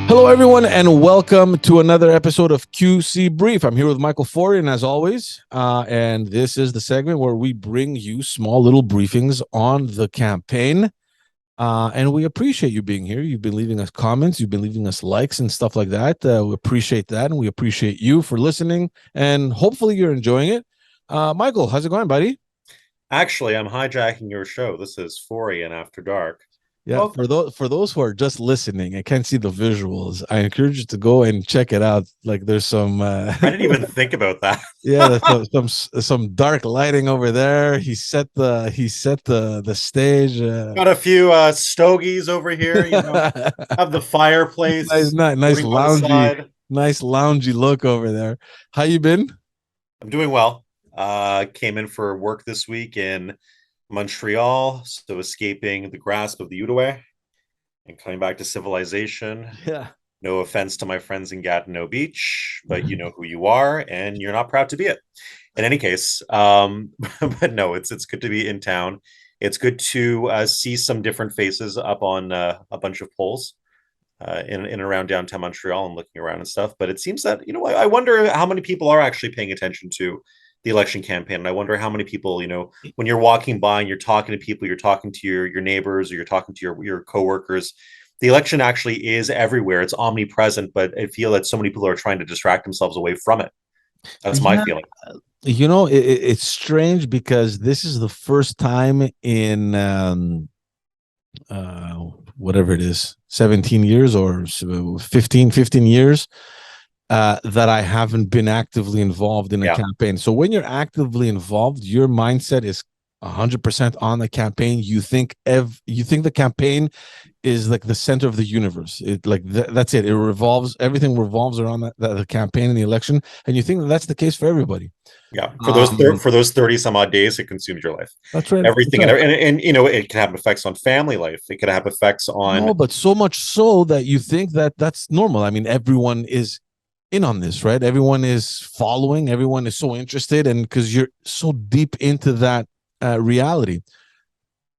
Hello, everyone, and welcome to another episode of QC Brief. I'm here with Michael Forian, as always, and this is the segment where we bring you small little briefings on the campaign, and we appreciate you being here. You've been leaving us comments, you've been leaving us likes and stuff like that. We appreciate that, and we appreciate you for listening, and hopefully you're enjoying it. Michael, how's it going, buddy? Actually, I'm hijacking your show. This is Forian After Dark. Yeah, Well, for those who are just listening and can't see the visuals, I encourage you to go and check it out. Like there's some I didn't even think about that. yeah, there's some dark lighting over there. He set the stage. Got a few stogies over here. Have the nice, fireplace nice burning by the loungy, side. nice loungy look over there. How you been? I'm doing well. Came in for work this week in Montreal, so escaping the grasp of the Outaouais and coming back to civilization. Yeah. No offense to my friends in Gatineau Beach, but you know who you are, and you're not proud to be it. In any case, but no, it's good to be in town. It's good to see some different faces up on a bunch of polls in and around downtown Montreal and looking around and stuff. But it seems that I wonder how many people are actually paying attention to the election campaign. And I wonder how many people, when you're walking by and you're talking to people, you're talking to your neighbors or you're talking to your coworkers. The election actually is everywhere. It's omnipresent, but I feel that so many people are trying to distract themselves away from it. That's my Yeah, feeling. it's strange because this is the first time in uh whatever it is, 17 years or 15 years, that I haven't been actively involved in a Yeah. campaign. So when you're actively involved, your mindset is 100% on the campaign. You think the campaign is like the center of the universe. It like that's it. Everything revolves around the campaign and the election, and you think that's the case for everybody. Yeah, Um, for those 30 some odd days, it consumes your life, that's right. That's everything, right. and it can have effects on family life. It could have effects on. No, but so much so that you think that that's normal. I mean, everyone is in on this, right? Everyone is following. Everyone is so interested, and because you're so deep into that reality.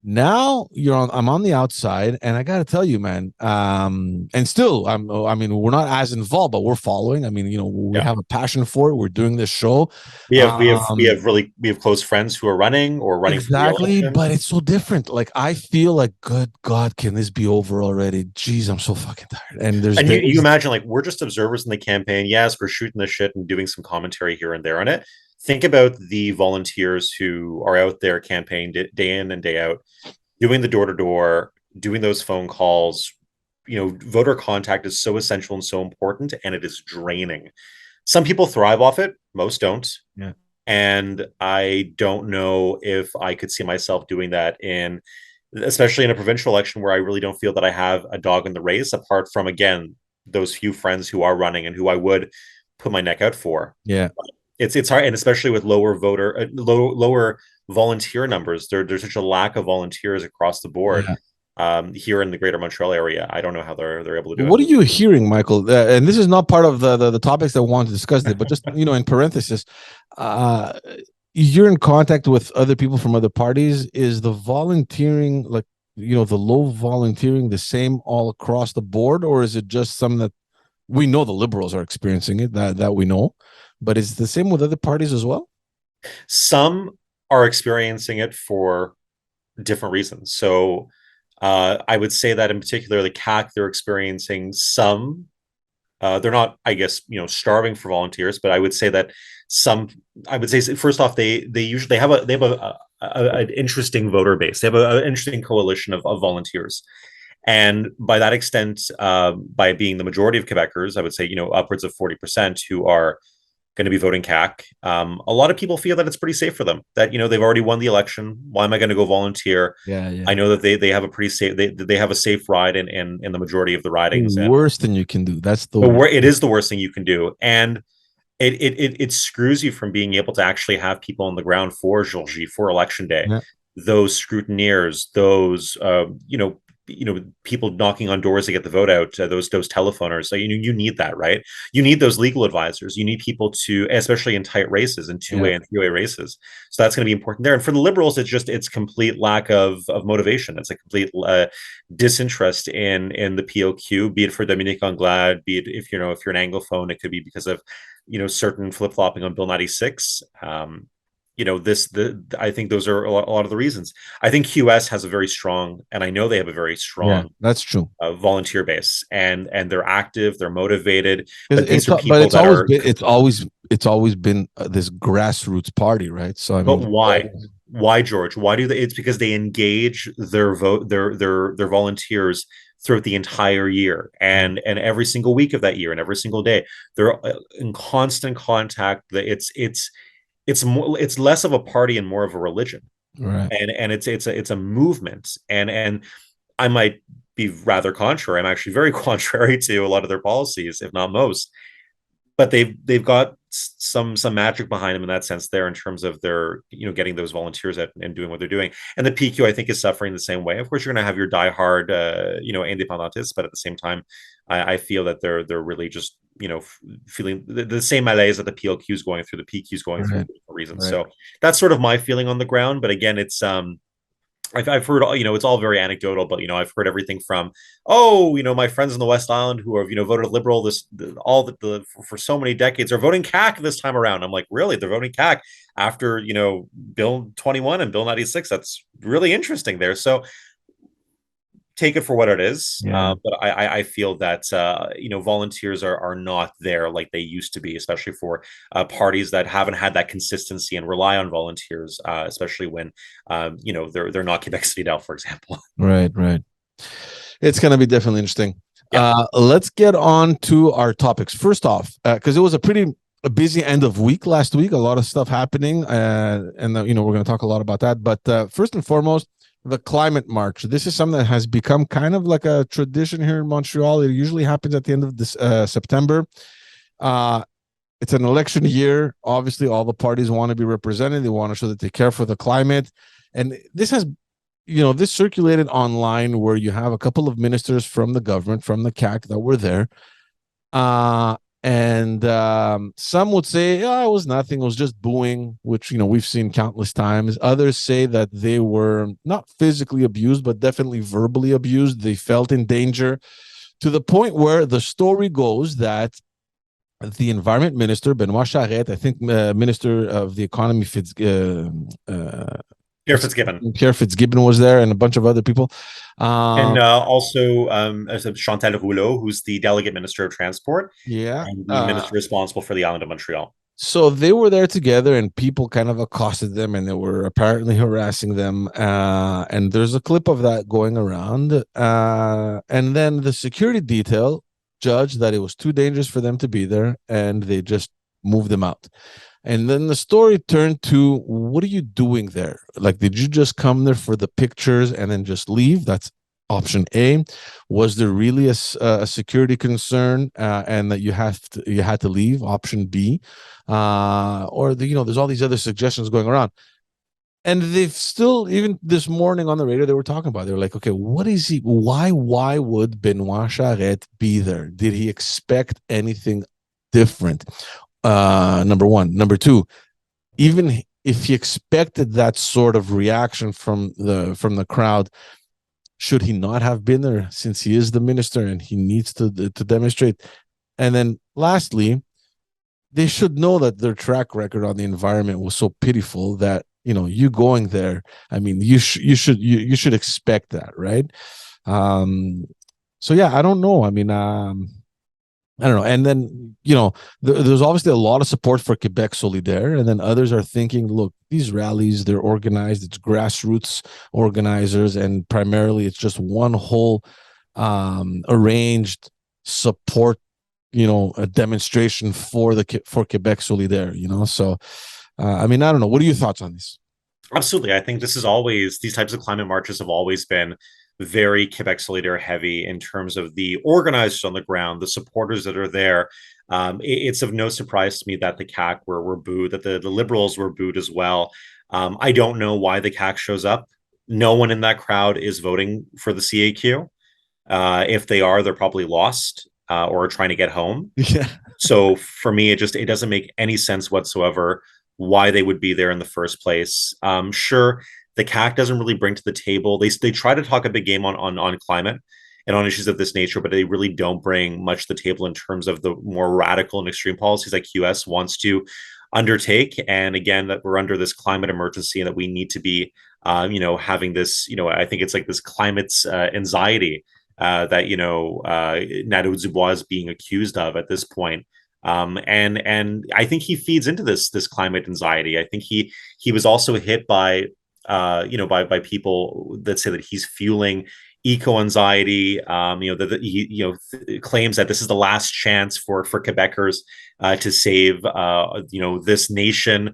Now I'm on the outside, and I got to tell you, man. And still, I mean, we're not as involved, but we're following. I mean, we Yeah, have a passion for it. We're doing this show. we have close friends who are running or running for Exactly, re-election. but it's so different. Like I feel like, good God, can this be over already? Jeez, I'm so fucking tired. And there's And you days. imagine, like, we're just observers in the campaign. Yes, we're shooting the shit and doing some commentary here and there on it. Think about the volunteers who are out there campaigning day in and day out, doing the door to door, doing those phone calls. Voter contact is so essential and so important, and it is draining. Some people thrive off it, most don't. Yeah. And I don't know if I could see myself doing that especially in a provincial election where I really don't feel that I have a dog in the race, apart from, again, those few friends who are running and who I would put my neck out for. Yeah. It's hard, and especially with lower volunteer numbers, there's such a lack of volunteers across the board Yeah. here in the Greater Montreal area. I don't know how they're able to do it. What are you hearing, Michael? And this is not part of the topics that we want to discuss it, but just in parenthesis, uh, you're in contact with other people from other parties. Is the volunteering, like, the low volunteering, the same all across the board, or is it just some that we know the Liberals are experiencing it, that we know, but is it the same with other parties as well? Some are experiencing it for different reasons. So I would say that in particular, the CAQ, they're experiencing some. They're not, I guess, starving for volunteers, but I would say that some. I would say first off, they usually have an interesting voter base. They have an interesting coalition of volunteers, and by that extent, by being the majority of Quebecers, I would say upwards of 40% who are going to be voting CAC. A lot of people feel that it's pretty safe for them. That they've already won the election. Why am I going to go volunteer? Yeah, yeah. I know that they have a pretty safe they have a safe ride in the majority of the ridings, and Worse than you can do. That's the it is the worst thing you can do, and it screws you from being able to actually have people on the ground for Jour J, for election day. yeah. Those scrutineers, those people knocking on doors to get the vote out, those telephoners. So you need that, right? You need those legal advisors. You need people to, especially in tight races, in Yeah. two-way and three-way races. So that's going to be important there. And for the Liberals, it's complete lack of motivation. It's a complete disinterest in the POQ, be it for Dominique Anglade, be it if if you're an Anglophone, it could be because of certain flip-flopping on Bill 96. I think those are a lot of the reasons. I think QS has a very strong, and I know they have a very Yeah, strong that's true. volunteer base, and they're active, they're motivated, but It's these are but people it's that always are. been it's always been this grassroots party, right? So I But mean, why? Why, George? Why do they? It's because they engage their vote, their volunteers throughout the entire year, and every single week of that year, and every single day, they're in constant contact. It's less of a party and more of a religion, right, and it's a movement, and I might be rather contrary. I'm actually very contrary to a lot of their policies, if not most, but they've got some magic behind them in that sense there, in terms of their getting those volunteers out and doing what they're doing. And the PQ, I think, is suffering the same way. Of course, you're going to have your diehard independentists, but at the same time, I feel that they're really just feeling the same malaise that the PLQ is going through, the PQ is going through right, for different reasons. right. So that's sort of my feeling on the ground. But again, I've heard, it's all very anecdotal, but I've heard everything from, my friends in the West Island who have voted Liberal for so many decades are voting CAQ this time around. I'm like, really? They're voting CAQ after Bill 21 and Bill 96? That's really interesting there. So take it for what it is. Yeah. But I feel that volunteers are not there like they used to be, especially for parties that haven't had that consistency and rely on volunteers, especially when they're not Quebec City now, for example. Right, right. It's going to be definitely interesting. Yeah. Let's get on to our topics. First off, because it was a busy end of week last week, a lot of stuff happening, and we're going to talk a lot about that. But first and foremost, the climate march. This is something that has become kind of like a tradition here in Montreal. It usually happens at the end of this September. It's an election year. Obviously, all the parties want to be represented. They want to show that they care for the climate. And this has, this circulated online where you have a couple of ministers from the government, from the CAQ, that were there. And some would say, it was nothing. It was just booing, which, we've seen countless times. Others say that they were not physically abused, but definitely verbally abused. They felt in danger, to the point where the story goes that the environment minister, Benoit Charette, I think Minister of the Economy, Pierre Fitzgibbon. Pierre Fitzgibbon was there, and a bunch of other people. And also Chantal Rouleau, who's the Delegate Minister of Transport, Yeah. and the Minister responsible for the island of Montreal. So they were there together, and people kind of accosted them, and they were apparently harassing them. And there's a clip of that going around. And then the security detail judged that it was too dangerous for them to be there, and they just moved them out. And then the story turned to, what are you doing there? Like, did you just come there for the pictures and then just leave? That's option A. Was there really a security concern and that you had to leave? Option B. Or there's all these other suggestions going around. And they've still, even this morning on the radio, they were talking about it. They were like, okay, what is he? Why would Benoit Charette be there? Did he expect anything different? Number one. Number two, even if he expected that sort of reaction from the crowd, should he not have been there, since he is the minister and he needs to demonstrate? And then lastly, they should know that their track record on the environment was so pitiful that you going there, I mean, you should expect that, right? So yeah, I don't know. I mean, I don't know. And then, there's obviously a lot of support for Quebec Solidaire. And then others are thinking, look, these rallies, they're organized. It's grassroots organizers. And primarily it's just one whole arranged support, a demonstration for Quebec Solidaire, So, I mean, I don't know. What are your thoughts on this? Absolutely. I think these types of climate marches have always been very Quebec Solidaire heavy in terms of the organizers on the ground, the supporters that are there. It's of no surprise to me that the CAQ were booed, that the Liberals were booed as well. I don't know why the CAQ shows up no one in that crowd is voting for the CAQ. If they are, they're probably lost or trying to get home. Yeah. So for me, it doesn't make any sense whatsoever why they would be there in the first place. Sure, the CAC doesn't really bring to the table. They try to talk a big game on climate and on issues of this nature, but they really don't bring much to the table in terms of the more radical and extreme policies like US wants to undertake. And again, that we're under this climate emergency and that we need to be, having this, I think it's like this climate anxiety that Nadeau Dubois is being accused of at this point. And I think he feeds into this climate anxiety. I think he was also hit by by people that say that he's fueling eco anxiety. That he claims that this is the last chance for Quebecers to save this nation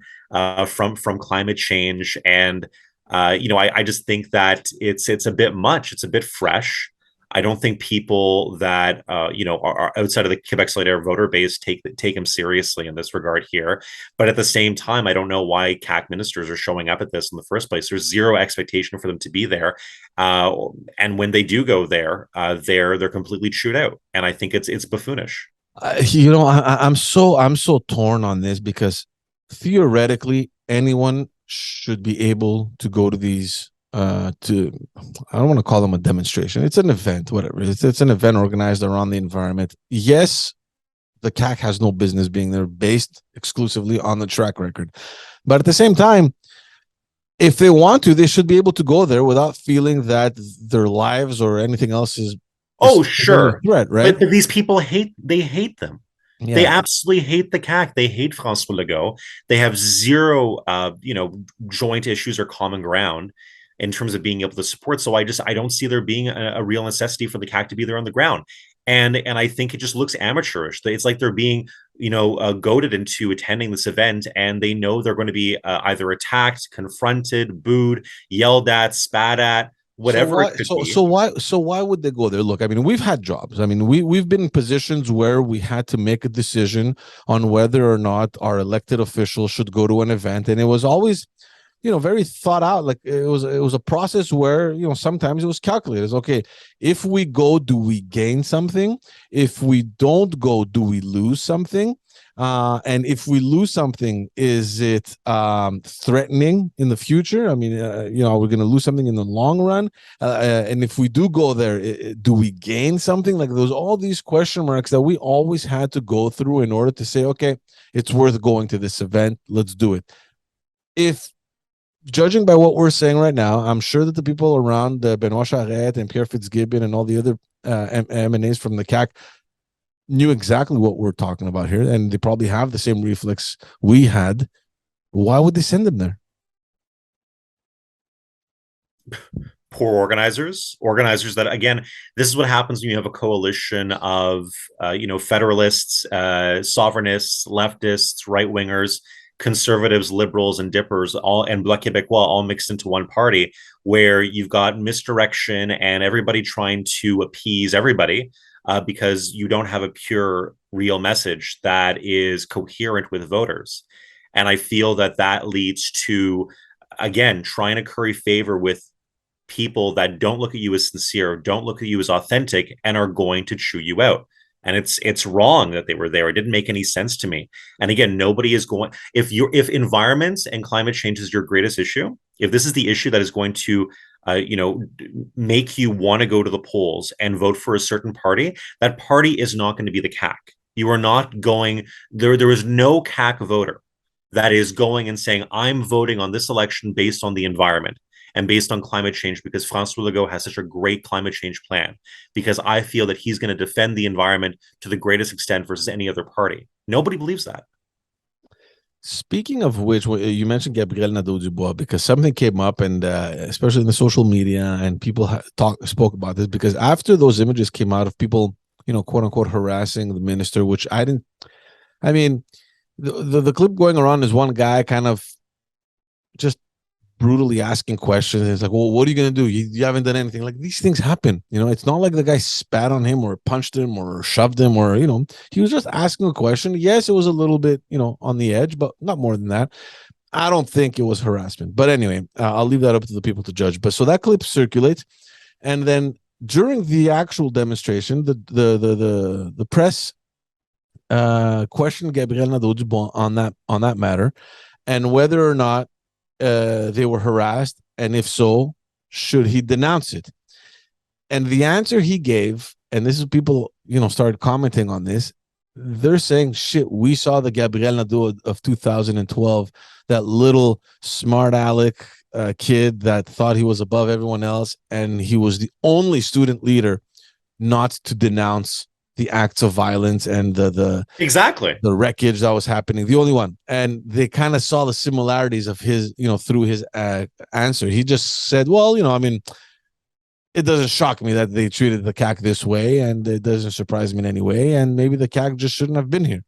from climate change. And I just think that it's a bit much. It's a bit fresh. I don't think people that are outside of the Quebec Solidaire voter base take him seriously in this regard here. But at the same time, I don't know why CAQ ministers are showing up at this in the first place. There's zero expectation for them to be there, and when they do go there, they're completely chewed out, and I think it's buffoonish. I'm so torn on this because theoretically anyone should be able to go to these I don't want to call them a demonstration. It's an event, whatever. It's an event organized around the environment. Yes, the CAC has no business being there based exclusively on the track record. But at the same time, if they want to, they should be able to go there without feeling that their lives or anything else is sure. Threat, right? But these people hate them. Yeah. They absolutely hate the CAC. They hate François Legault. They have zero joint issues or common ground in terms of being able to support. So I don't see there being a real necessity for the CAC to be there on the ground. And I think it just looks amateurish. It's like they're being, goaded into attending this event, and they know they're going to be either attacked, confronted, booed, yelled at, spat at, whatever it could be. So why would they go there? Look, I mean, we've had jobs. I mean, we've been in positions where we had to make a decision on whether or not our elected officials should go to an event, and it was always very thought out. Like it was a process where, sometimes it was calculated. It's okay, if we go, do we gain something? If we don't go, do we lose something? And if we lose something, is it threatening in the future? I mean, we're going to lose something in the long run. And if we do go there, do we gain something? Like there's all these question marks that we always had to go through in order to say, okay, it's worth going to this event. Let's do it. If judging by what we're saying right now, I'm sure that the people around Benoit Charette and Pierre Fitzgibbon and all the other MNAs from the CAC knew exactly what we're talking about here, and they probably have the same reflex we had. Why would they send them there? Poor organizers that, again, this is what happens when you have a coalition of federalists, sovereignists, leftists, right-wingers, conservatives, liberals, and dippers, and Bloc Québécois all mixed into one party, where you've got misdirection and everybody trying to appease everybody because you don't have a pure, real message that is coherent with voters. And I feel that leads to, again, trying to curry favor with people that don't look at you as sincere, don't look at you as authentic, and are going to chew you out. And it's wrong that they were there. It didn't make any sense to me. And again, nobody is going, if environment and climate change is your greatest issue, if this is the issue that is going to make you want to go to the polls and vote for a certain party, that party is not going to be the CAC. You are not going there. There is no CAC voter that is going and saying, I'm voting on this election based on the environment and based on climate change because François Legault has such a great climate change plan, because I feel that he's going to defend the environment to the greatest extent versus any other party. Nobody believes that. Speaking of which, you mentioned Gabriel Nadeau-Dubois because something came up, and especially in the social media, and people spoke about this because after those images came out of people, quote unquote, harassing the minister, which the clip going around is one guy kind of just brutally asking questions. It's like, well, what are you going to do? You haven't done anything. Like, these things happen. It's not like the guy spat on him or punched him or shoved him or, he was just asking a question. Yes, it was a little bit, on the edge, but not more than that. I don't think it was harassment. But anyway, I'll leave that up to the people to judge. But so that clip circulates, and then during the actual demonstration, the press questioned Gabriel Nadeau-Dubois on that matter, and whether or not they were harassed, and if so, should he denounce it? And the answer he gave, and this is people, started commenting on this. They're saying, shit, we saw the Gabriel Nadeau of 2012, that little smart aleck kid that thought he was above everyone else, and he was the only student leader not to denounce the acts of violence and exactly the wreckage that was happening. The only one. And they kind of saw the similarities of his, through his answer. He just said, well, it doesn't shock me that they treated the CAQ this way, and it doesn't surprise me in any way. And maybe the CAQ just shouldn't have been here.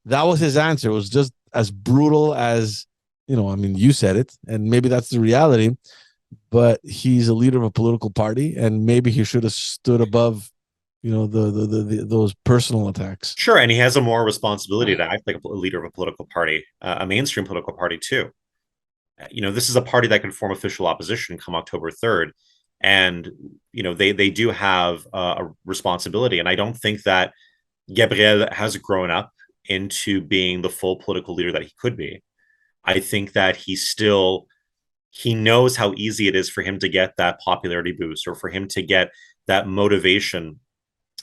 That was his answer. It was just as brutal as, you said it, and maybe that's the reality. But he's a leader of a political party, and maybe he should have stood above, those personal attacks. Sure, and he has a more responsibility to act like a leader of a political party, a mainstream political party too. This is a party that can form official opposition come October 3rd. And they do have a responsibility, and I don't think that Gabriel has grown up into being the full political leader that he could be. I think that he knows how easy it is for him to get that popularity boost, or for him to get that motivation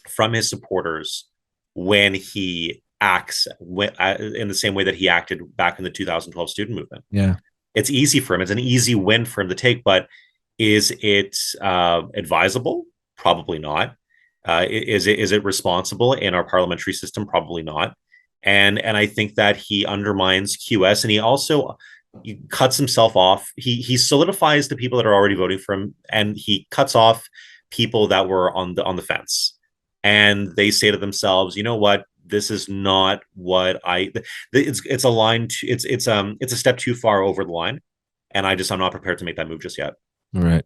from his supporters when he acts in the same way that he acted back in the 2012 student movement. Yeah, it's easy for him. It's an easy win for him to take, but is it advisable? Probably not. Is it responsible in our parliamentary system? Probably not. And I think that he undermines QS, and he cuts himself off. He solidifies the people that are already voting for him, and he cuts off people that were on the fence. And they say to themselves, you know what? This is not what it's a line. It's a step too far over the line, and I'm not prepared to make that move just yet. All right.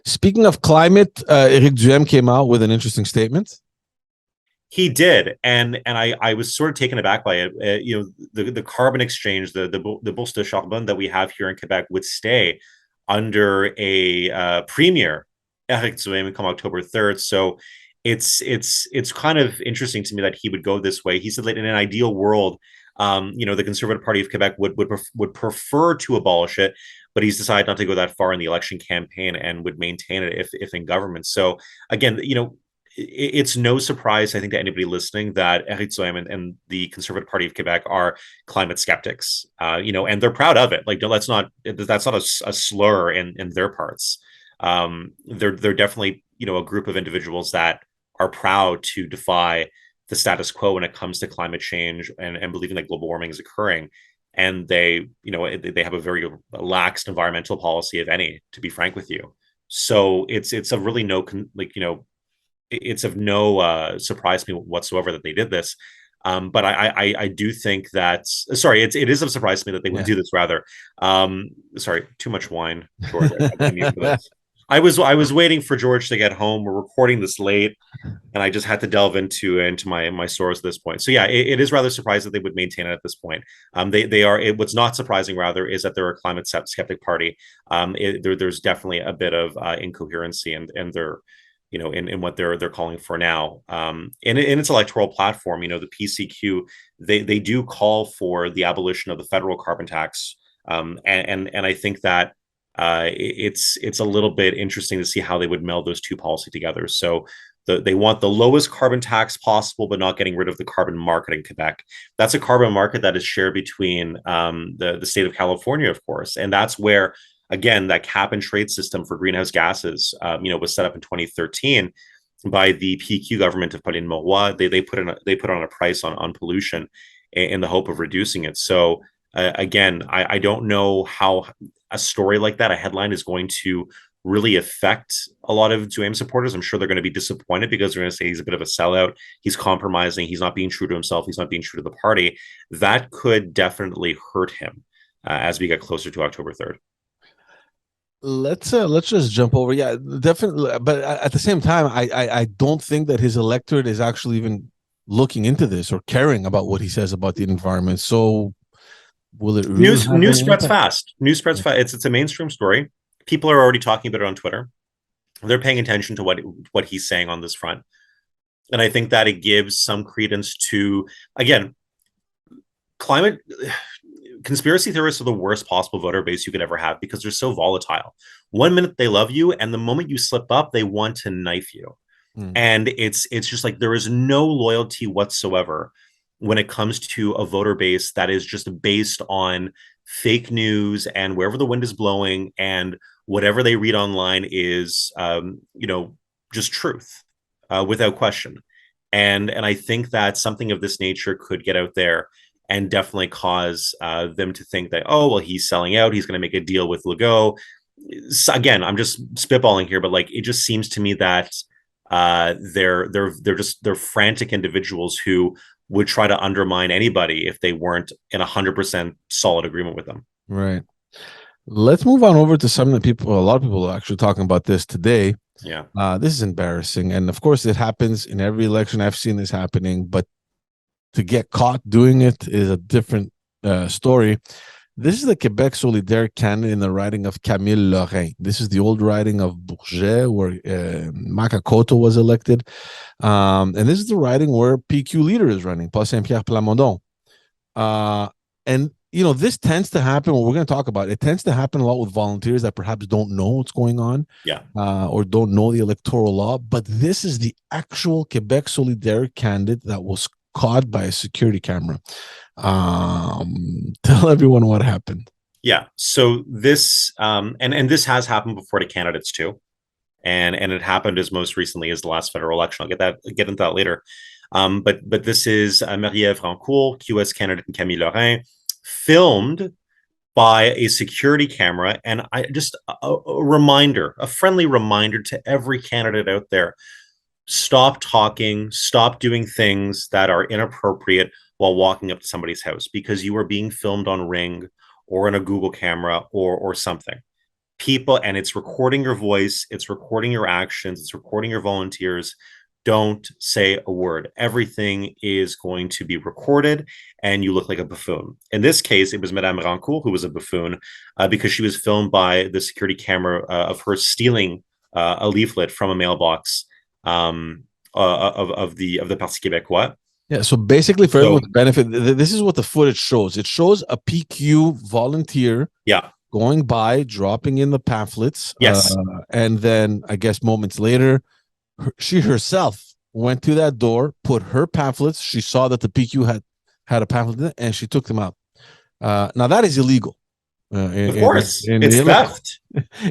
Speaking of climate, Eric Duhem came out with an interesting statement. He did, and I was sort of taken aback by it. The carbon exchange, the Bourse de Charbon that we have here in Quebec would stay under a premier Eric Duhem come October 3rd. So it's kind of interesting to me that he would go this way. He said that in an ideal world, the Conservative Party of Quebec would prefer to abolish it, but he's decided not to go that far in the election campaign and would maintain it if in government. So again, it's no surprise, I think, to anybody listening that Eric Duhem and the Conservative Party of Quebec are climate skeptics, and they're proud of it. Like, that's not a slur in their parts. They're definitely, a group of individuals that are proud to defy the status quo when it comes to climate change and believing that global warming is occurring. And they have a very lax environmental policy, if any, to be frank with you. So it's a really it's of no surprise to me whatsoever that they did this. But I do think that, sorry, it is of surprise to me that they would do this rather. Sorry, too much wine, George. I was waiting for George to get home. We're recording this late, and I just had to delve into my source at this point. So yeah, it is rather surprising that they would maintain it at this point. They are. What's not surprising rather is that they're a climate skeptic party. There's definitely a bit of incoherency and they're in what they're calling for now. In its electoral platform, the PCQ they do call for the abolition of the federal carbon tax, and I think that. It's a little bit interesting to see how they would meld those two policies together. So they want the lowest carbon tax possible, but not getting rid of the carbon market in Quebec. That's a carbon market that is shared between the state of California, of course, and that's where, again, that cap and trade system for greenhouse gases, was set up in 2013 by the PQ government of Pauline Marois. They put on a price on pollution in the hope of reducing it. So again, I don't know how a story like that, a headline, is going to really affect a lot of Duhem supporters. I'm sure they're going to be disappointed because they're going to say he's a bit of a sellout. He's compromising. He's not being true to himself. He's not being true to the party. That could definitely hurt him as we get closer to October 3rd. Let's just jump over. Yeah, definitely. But at the same time, I don't think that his electorate is actually even looking into this or caring about what he says about the environment. So will it really News have news any spreads impact? fast. News spreads fast. It's a mainstream story. People are already talking about it on Twitter. They're paying attention to what he's saying on this front, and I think that it gives some credence to, again, climate. Conspiracy theorists are the worst possible voter base you could ever have because they're so volatile. 1 minute they love you, and the moment you slip up, they want to knife you. Mm. And it's just like there is no loyalty whatsoever when it comes to a voter base that is just based on fake news and wherever the wind is blowing, and whatever they read online is just truth, without question. And I think that something of this nature could get out there and definitely cause them to think that, oh well, he's selling out, he's going to make a deal with Legault. So again, I'm just spitballing here, but like it just seems to me that they're frantic individuals who would try to undermine anybody if they weren't in 100% solid agreement with them. Right. Let's move on over to some of the people. A lot of people are actually talking about this today. Yeah. This is embarrassing, and of course, it happens in every election. I've seen this happening, but to get caught doing it is a different story. This is the Quebec Solidaire candidate in the riding of Camille Lorrain. This is the old riding of Bourget, where Makakoto was elected. And this is the riding where PQ leader is running, Paul Saint-Pierre Plamondon. And, this tends to happen, what we're going to talk about, it tends to happen a lot with volunteers that perhaps don't know what's going on, or don't know the electoral law. But this is the actual Quebec Solidaire candidate that was caught by a security camera. Tell everyone what happened. Yeah. So this and this has happened before to candidates too. And it happened as most recently as the last federal election. I'll get into that later. But this is Marie-Ève Rancourt, QS candidate, and Camille Lorrain, filmed by a security camera. And I just a friendly reminder to every candidate out there: stop talking, stop doing things that are inappropriate while walking up to somebody's house, because you are being filmed on Ring or on a Google camera or something. People, and it's recording your voice, it's recording your actions, it's recording your volunteers. Don't say a word. Everything is going to be recorded, and you look like a buffoon. In this case, it was Madame Rancourt who was a buffoon, because she was filmed by the security camera of her stealing a leaflet from a mailbox of the Parti Québécois. Yeah, so basically, for everyone's benefit, this is what the footage shows. It shows a PQ volunteer going by, dropping in the pamphlets. Yes. And then, I guess moments later, she herself went to that door, put her pamphlets. She saw that the PQ had a pamphlet in it, and she took them out. Now, that is illegal. Of course. It's theft.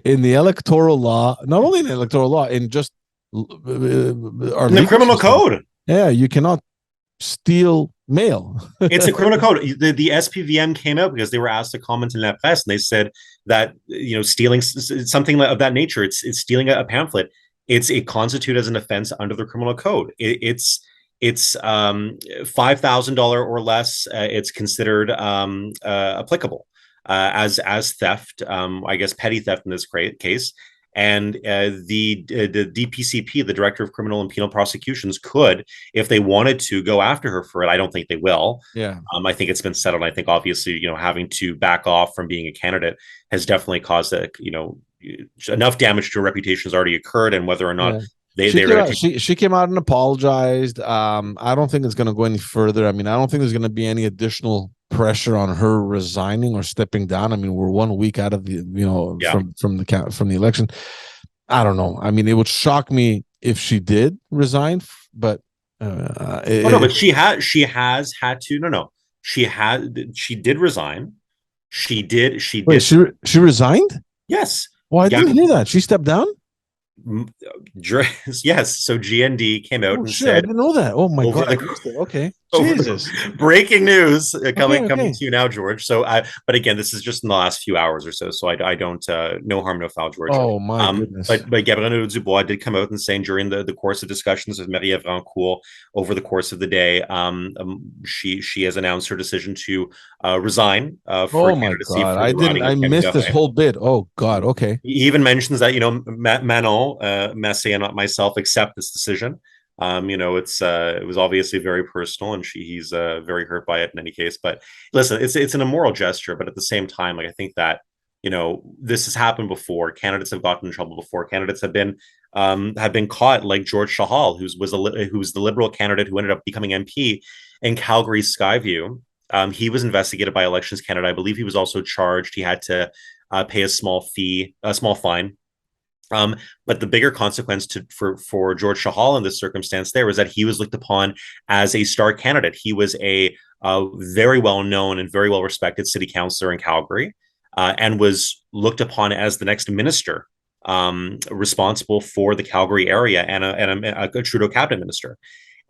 In the electoral law, not only in the electoral law, in just in the criminal code. Yeah, you cannot steal mail. It's a criminal code. The SPVM came out because they were asked to comment in La Presse, and they said that stealing something of that nature, it's stealing a pamphlet. It constitutes as an offense under the criminal code. It's $5,000 or less. It's considered applicable as theft. I guess petty theft in this case. And the DPCP, the Director of Criminal and Penal Prosecutions, could, if they wanted to, go after her for it. I don't think they will. Yeah. I think it's been settled. I think obviously, having to back off from being a candidate has definitely caused enough damage to her reputation has already occurred, and whether or not she came out and apologized. I don't think it's going to go any further. I mean, I don't think there's going to be any additional pressure on her resigning or stepping down. I mean, we're 1 week out of the from the election. I don't know. I mean, it would shock me if she did resign, but but she has had to. No, she did resign. She did. Wait, she resigned? Yes. Well, I didn't hear that. She stepped down? Yes. So GND came out and said, I didn't know that. Oh my god. Okay. Jesus. Breaking news coming to you now, George. So but again, this is just in the last few hours or so. So I don't no harm, no foul, George. Oh my goodness. But Gabriel Dubois did come out and saying during the course of discussions with Marie-Ève Rancourt over the course of the day, she has announced her decision to resign for candidacy. I missed this whole bit. Oh god. Okay. He even mentions that Manon, Messé, and myself accept this decision. It was obviously very personal, and he's very hurt by it in any case. But listen, it's an immoral gesture, but at the same time, like I think that this has happened before. Candidates have gotten in trouble before. Candidates have been caught, like George Shahal, who was the Liberal candidate who ended up becoming MP in Calgary's Skyview. He was investigated by Elections Canada. I believe he was also charged. He had to pay a small fine. But the bigger consequence for George Shahal in this circumstance there was that he was looked upon as a star candidate. He was a very well known and very well respected city councillor in Calgary, and was looked upon as the next minister responsible for the Calgary area, and a Trudeau cabinet minister.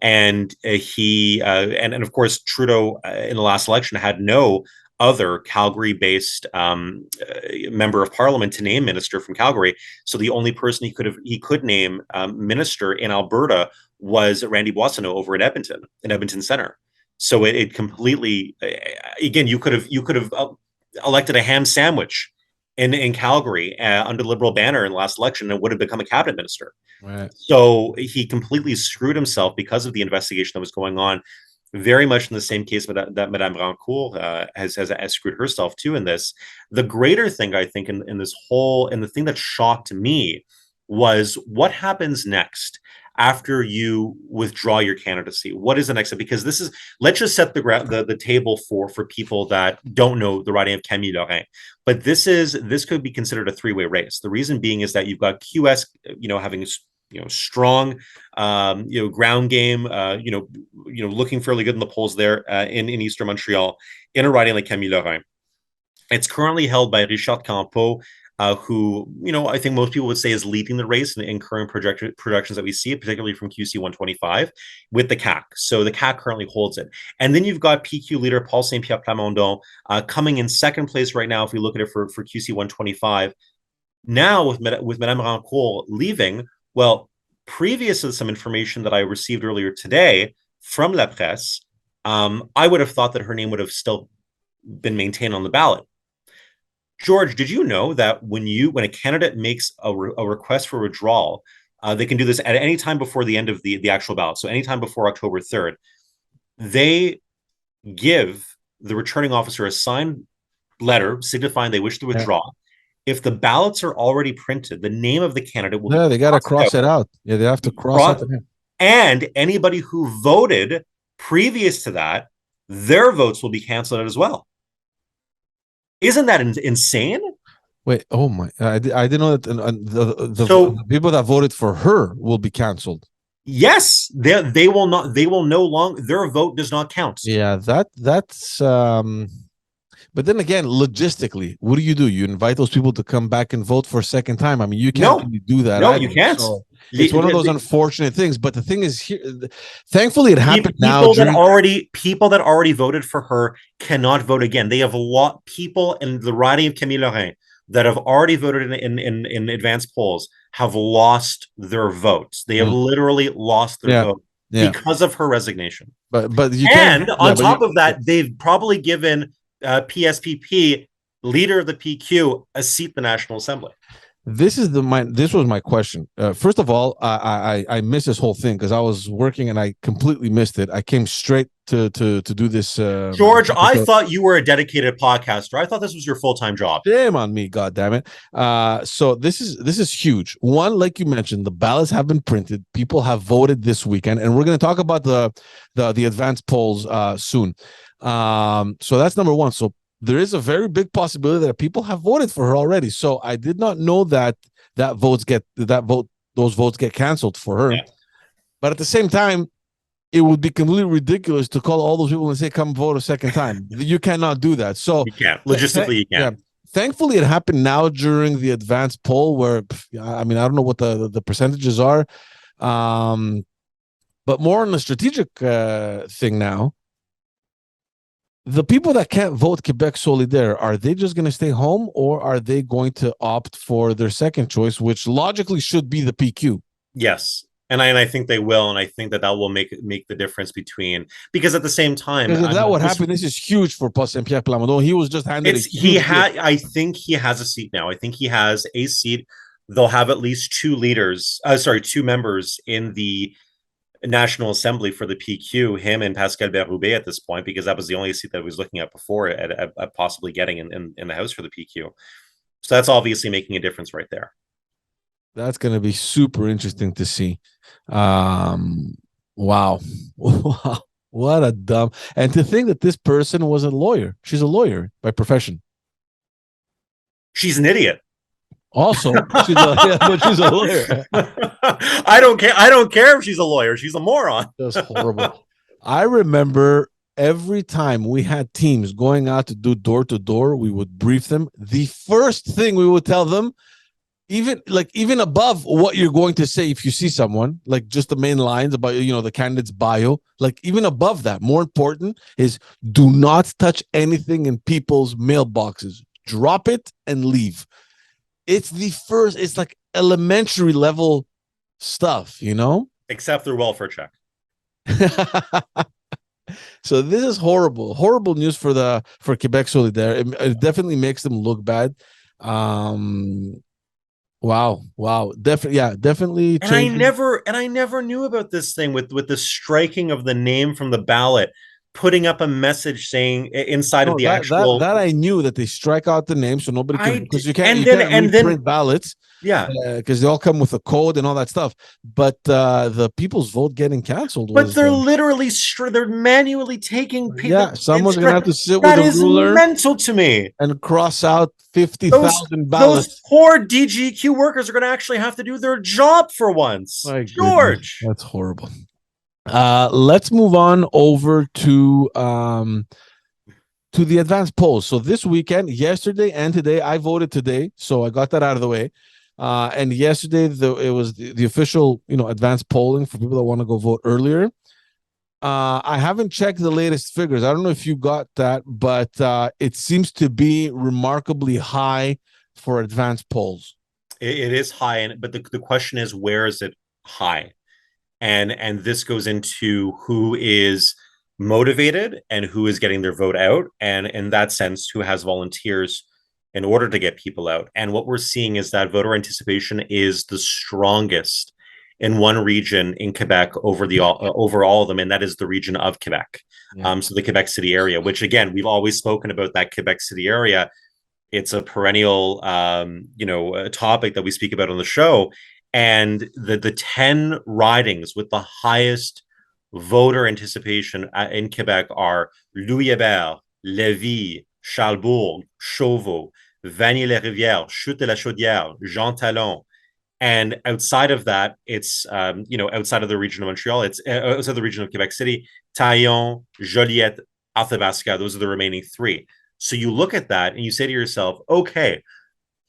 And and of course Trudeau in the last election had no other Calgary-based member of parliament to name minister from Calgary. So the only person he could name minister in Alberta was Randy Boissonnault over in Edmonton Center. So it completely, again, you could have elected a ham sandwich in Calgary under the Liberal banner in the last election and would have become a cabinet minister. Right. So he completely screwed himself because of the investigation that was going on. Very much in the same case that Madame Rancourt has screwed herself too in this. The greater thing, I think, in this whole, and the thing that shocked me was what happens next after you withdraw your candidacy. What is the next step? Because this is, let's just set the table for people that don't know the riding of Camille Lorrain. But this could be considered a three-way race. The reason being is that you've got QS, having strong, ground game, looking fairly good in the polls there in Eastern Montreal, in a riding like Camille Lorrain. It's currently held by Richard Campeau, who, I think most people would say is leading the race in current projections that we see, particularly from QC 125 with the CAQ. So the CAQ currently holds it. And then you've got PQ leader Paul Saint-Pierre Plamondon coming in second place right now, if we look at it for QC 125. Now with Madame Rancourt leaving, well, previous to some information that I received earlier today from La Presse, I would have thought that her name would have still been maintained on the ballot. George, did you know that when a candidate makes a request for withdrawal, they can do this at any time before the end of the actual ballot, so anytime before October 3rd, they give the returning officer a signed letter signifying they wish to withdraw. Yeah. If the ballots are already printed, the name of the candidate will they got to cross it out. Yeah, they have to cross it out. And anybody who voted previous to that, their votes will be canceled as well. Isn't that insane? Wait, oh my! I didn't know that the people that voted for her will be canceled. Yes, they will not. They will no longer. Their vote does not count. Yeah, that's. But then again, logistically, what do? You invite those people to come back and vote for a second time? I mean, you can't really do that. No, you can't. So it's one of those unfortunate things. But the thing is, here, thankfully, it happened now. People that already voted for her cannot vote again. They have a lot people in the riding of Camille Lorrain that have already voted in advanced polls have lost their votes. They have literally lost their vote because of her resignation. But on top of that, they've probably given PSPP, leader of the PQ, a seat in the National Assembly. This was my question. First of all, I missed this whole thing because I was working and I completely missed it. I came straight to do this. George, I thought you were a dedicated podcaster. I thought this was your full-time job. Shame on me, goddammit. So this is huge. One, like you mentioned, the ballots have been printed. People have voted this weekend, and we're going to talk about the advanced polls soon. So that's number one. So there is a very big possibility that people have voted for her already. So I did not know that those votes get canceled for her. Yeah. But at the same time, it would be completely ridiculous to call all those people and say, come vote a second time. You cannot do that. So you can't. Logistically, you can't. Yeah. Thankfully, it happened now during the advanced poll where, I mean, I don't know what the percentages are. But more on the strategic thing now. The people that can't vote Quebec Solidaire, are they just going to stay home, or are they going to opt for their second choice, which logically should be the PQ? Yes. And I think they will, and I think that will make the difference between, because at the same time, because if that would happen, this is huge for Paul Saint-Pierre Plamondon. He was just handed. I think he has a seat now. I think he has a seat. They'll have at least two members in the National Assembly for the PQ, him and Pascal Berube at this point, because that was the only seat that he was looking at before at possibly getting in the House for the PQ. So that's obviously making a difference right there. That's going to be super interesting to see. Wow. Wow. What a dumb. And to think that this person was a lawyer. She's a lawyer by profession. She's an idiot. Also, but she's a lawyer. I don't care. I don't care if she's a lawyer. She's a moron. That's horrible. I remember every time we had teams going out to do door to door, we would brief them. The first thing we would tell them, even above what you're going to say if you see someone, like just the main lines about the candidate's bio, like even above that, more important is do not touch anything in people's mailboxes. Drop it and leave. It's like elementary level stuff, except their welfare check. So this is horrible news for Quebec Solidaire. It definitely makes them look bad. Wow, definitely. And I never knew about this thing with the striking of the name from the ballot, putting up a message saying inside of the actual that I knew that they strike out the name so nobody can, because you can't reprint ballots. Yeah, because they all come with a code and all that stuff. But the people's vote getting canceled. But they're literally they're manually taking people. Yeah, someone's gonna have to sit with a ruler. That is mental to me. And cross out 50,000 ballots. Those poor DGQ workers are going to actually have to do their job for once. My George, goodness, that's horrible. Let's move on over to the advanced polls. So this weekend, yesterday and today, I voted today, so I got that out of the way. And yesterday, it was the official, advanced polling for people that want to go vote earlier. I haven't checked the latest figures. I don't know if you got that, but it seems to be remarkably high for advanced polls. It is high, but the question is, where is it high? And this goes into who is motivated and who is getting their vote out, and in that sense, who has volunteers in order to get people out. And what we're seeing is that voter anticipation is the strongest in one region in Quebec over all of them, and that is the region of Quebec. Yeah. So the Quebec City area, which again, we've always spoken about that Quebec City area. It's a perennial, topic that we speak about on the show. And the 10 ridings with the highest voter anticipation in Quebec are Louis-Hébert, Lévis, Charlesbourg, Chauveau, Vanier-les-Rivières, Chute-de-la-Chaudière, Jean Talon. And outside of that, it's, outside of the region of Montreal, it's outside the region of Quebec City, Taillon, Joliette, Athabasca. Those are the remaining three. So you look at that and you say to yourself, okay,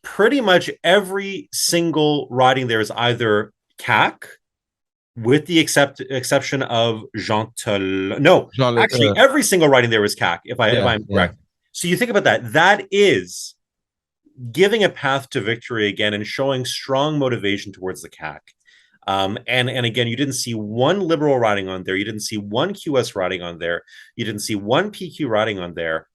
pretty much every single riding there is either CAQ, with the exception of Jean Talon. No, actually, every single riding there is CAQ, if I'm correct. So you think about that. That is giving a path to victory again and showing strong motivation towards the CAQ. And again, you didn't see one Liberal riding on there. You didn't see one QS riding on there. You didn't see one PQ riding on there.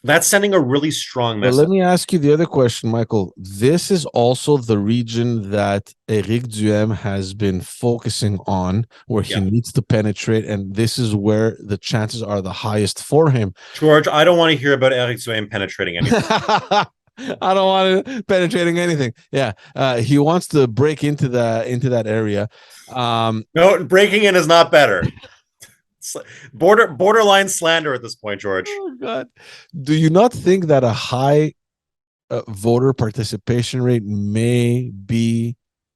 That's sending a really strong message. But let me ask you the other question, Michael. This is also the region that Éric Duhem has been focusing on, where he needs to penetrate, and this is where the chances are the highest for him. George, I don't want to hear about Éric Duhem penetrating anything. I don't want to penetrating anything. Yeah, he wants to break into that area. No, breaking in is not better. Borderline slander at this point, George. Oh God! Do you not think that a high voter participation rate may be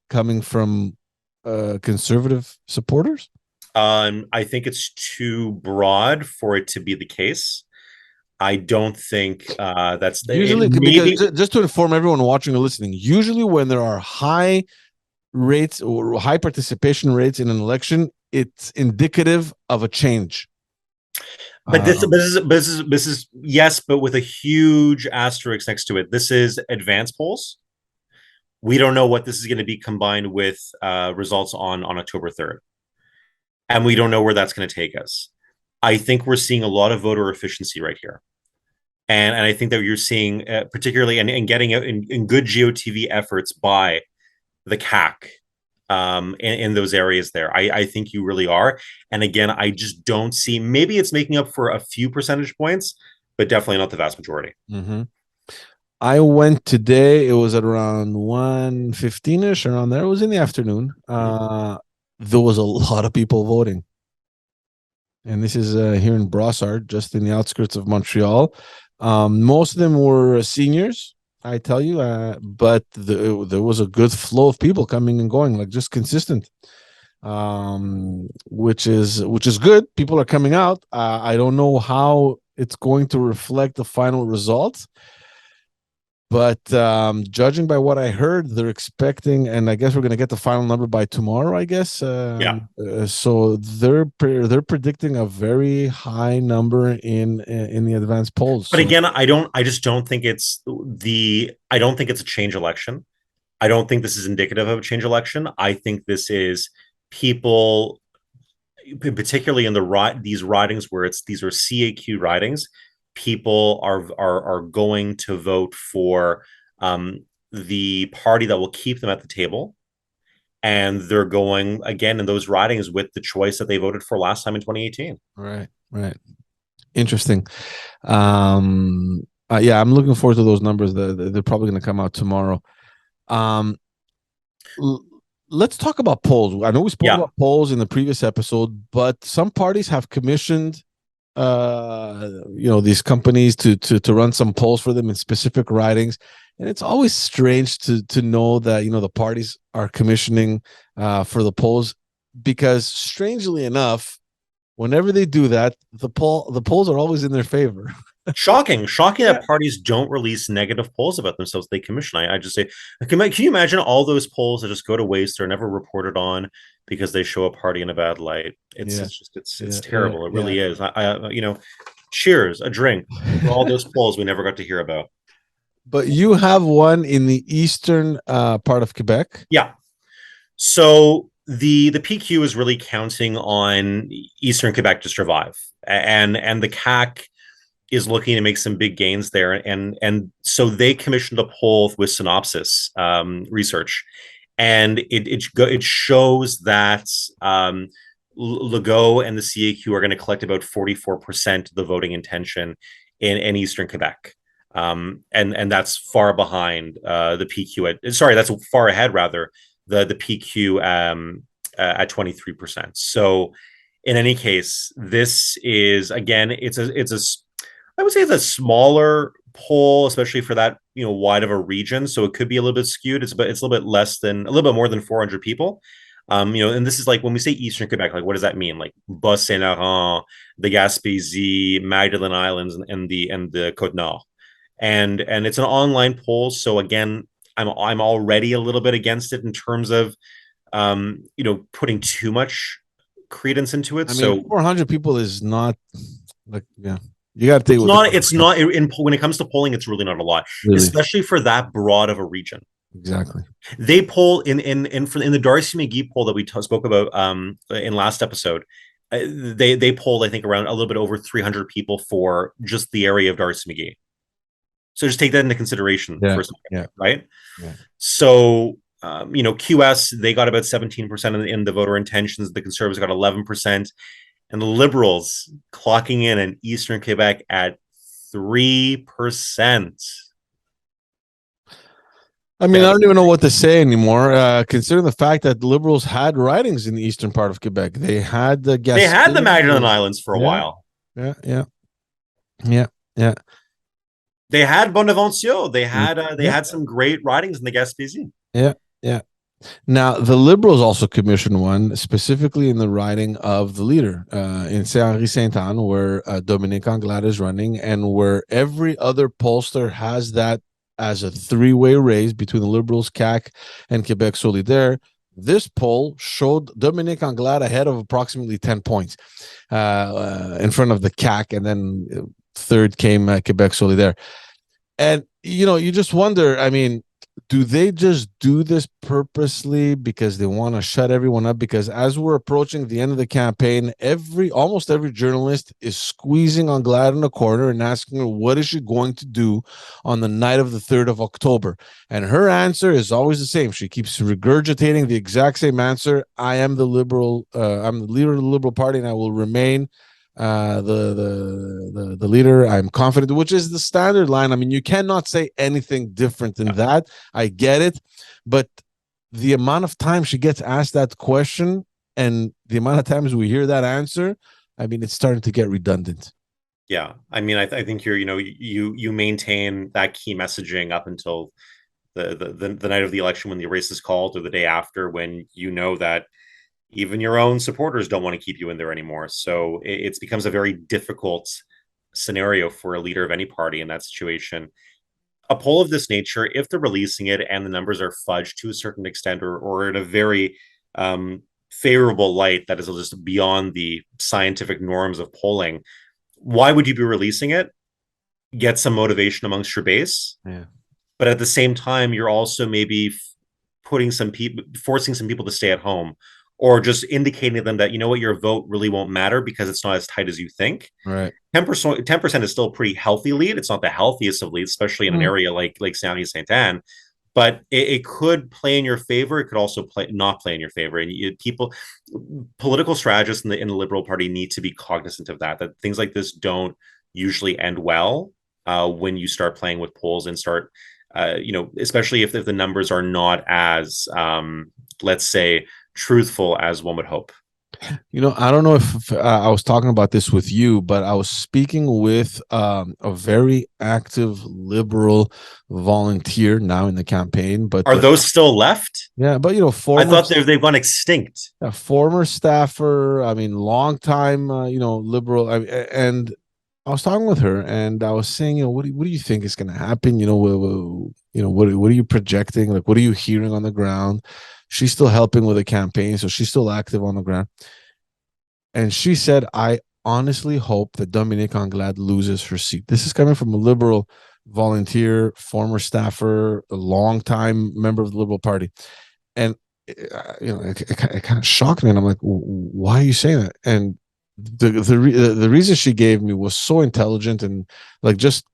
coming from conservative supporters? I think it's too broad for it to be the case. I don't think that's usually because just to inform everyone watching or listening. Usually, when there are high rates or high participation rates in an election, it's indicative of a change. But this is yes, but with a huge asterisk next to it. This is advanced polls. We don't know what this is going to be combined with results on October 3rd. And we don't know where that's going to take us. I think we're seeing a lot of voter efficiency right here. And I think that you're seeing particularly and getting out in good GOTV efforts by the CAQ in those areas there. I think you really are. And again, I just don't see, maybe it's making up for a few percentage points, but definitely not the vast majority. Mm-hmm. I went today. It was at around 1:15ish, around there. It was in the afternoon. There was a lot of people voting. And this is here in Brossard, just in the outskirts of Montreal. Most of them were seniors, I tell you, but there was a good flow of people coming and going, like just consistent, which is good. People are coming out. I don't know how it's going to reflect the final results, but judging by what I heard, they're expecting, and I guess we're going to get the final number by tomorrow, I guess. So they're predicting a very high number in the advanced polls. But again, I just don't think it's I don't think it's a change election. I don't think this is indicative of a change election. I think this is people, particularly in these ridings where these are CAQ ridings, people are going to vote for the party that will keep them at the table, and they're going again in those ridings with the choice that they voted for last time in 2018. Right. Interesting. Yeah, I'm looking forward to those numbers. They're probably going to come out tomorrow. Let's talk about polls. I know we spoke about polls in the previous episode, but some parties have commissioned these companies to run some polls for them in specific ridings, and it's always strange to know that the parties are commissioning for the polls, because strangely enough, whenever they do that, the polls are always in their favor. Shocking that parties don't release negative polls about themselves. They commission. I just say, can you imagine all those polls that just go to waste or never reported on because they show a party in a bad light? It's terrible. It really is. Cheers, a drink for all those polls we never got to hear about. But you have one in the eastern part of Quebec. Yeah. So the PQ is really counting on Eastern Quebec to survive, and the CAQ is looking to make some big gains there, and so they commissioned a poll with Synopsis research, and it shows that Legault and the CAQ are going to collect about 44% of the voting intention in Eastern Quebec. And that's far behind the PQ that's far ahead rather the PQ at 23%. So in any case, this is again, I would say it's a smaller poll, especially for that wide of a region. So it could be a little bit skewed. It's a little bit more than 400 people. And this is like when we say Eastern Quebec, like what does that mean? Like Bas Saint Laurent, the Gaspésie, Magdalen Islands, and the Côte Nord. And it's an online poll. So again, I'm already a little bit against it in terms of putting too much credence into it. 400 people is not like you got to take it's not when it comes to polling, it's really not a lot, really, especially for that broad of a region. Exactly. They poll in the Darcy McGee poll that we spoke about in last episode. They polled, I think, around a little bit over 300 people for just the area of Darcy McGee. So just take that into consideration for a second, right? Yeah. So QS, they got about 17% in the voter intentions. The Conservatives got 11%. And the Liberals clocking in Eastern Quebec at 3%. I mean, I don't even know what to say anymore, considering the fact that the Liberals had ridings in the eastern part of Quebec. They had the Magdalen Islands for a while. Yeah. They had Bonaventure. They had some great ridings in the Gaspésie. Yeah. Now, the Liberals also commissioned one specifically in the riding of the leader in Saint-Henri-Sainte-Anne, where Dominique Anglade is running, and where every other pollster has that as a three-way race between the Liberals, CAQ, and Quebec Solidaire. This poll showed Dominique Anglade ahead of approximately 10 points in front of the CAQ, and then third came Quebec Solidaire. And, you just wonder, I mean, do they just do this purposely because they want to shut everyone up? Because as we're approaching the end of the campaign, almost every journalist is squeezing on Glad in a corner and asking her what is she going to do on the night of the 3rd of October. And her answer is always the same. She keeps regurgitating the exact same answer. I am the liberal, I'm the leader of the Liberal Party, and I will remain the leader. I'm confident, which is the standard line. I mean, you cannot say anything different than that. I get it, but the amount of time she gets asked that question and the amount of times we hear that answer, I mean, it's starting to get redundant. Yeah, I mean, I think you maintain that key messaging up until the night of the election when the race is called, or the day after when you know that even your own supporters don't want to keep you in there anymore. So it becomes a very difficult scenario for a leader of any party in that situation. A poll of this nature, if they're releasing it and the numbers are fudged to a certain extent, or in a very favorable light that is just beyond the scientific norms of polling, why would you be releasing it? Get some motivation amongst your base. Yeah. But at the same time, you're also maybe putting some people, forcing some people to stay at home, or just indicating to them that, you know what, your vote really won't matter because it's not as tight as you think. Right. 10% is still a pretty healthy lead. It's not the healthiest of leads, especially in an area like Saint Anne, but it could play in your favor. It could also not play in your favor. And political strategists in the Liberal Party need to be cognizant of that things like this don't usually end well when you start playing with polls and start, especially if the numbers are not as, let's say, truthful as one would hope. I don't know if I was talking about this with you, but I was speaking with a very active liberal volunteer now in the campaign. But are those still left? Yeah, but I thought they've gone extinct. A former staffer, I mean, long time, liberal. And I was talking with her, and I was saying, what do you think is going to happen? What are you projecting? Like, what are you hearing on the ground? She's still helping with the campaign, so she's still active on the ground. And she said, I honestly hope that Dominique Anglade loses her seat. This is coming from a liberal volunteer, former staffer, a long-time member of the Liberal Party. And, it kind of shocked me. And I'm like, why are you saying that? And the reason she gave me was so intelligent and like just,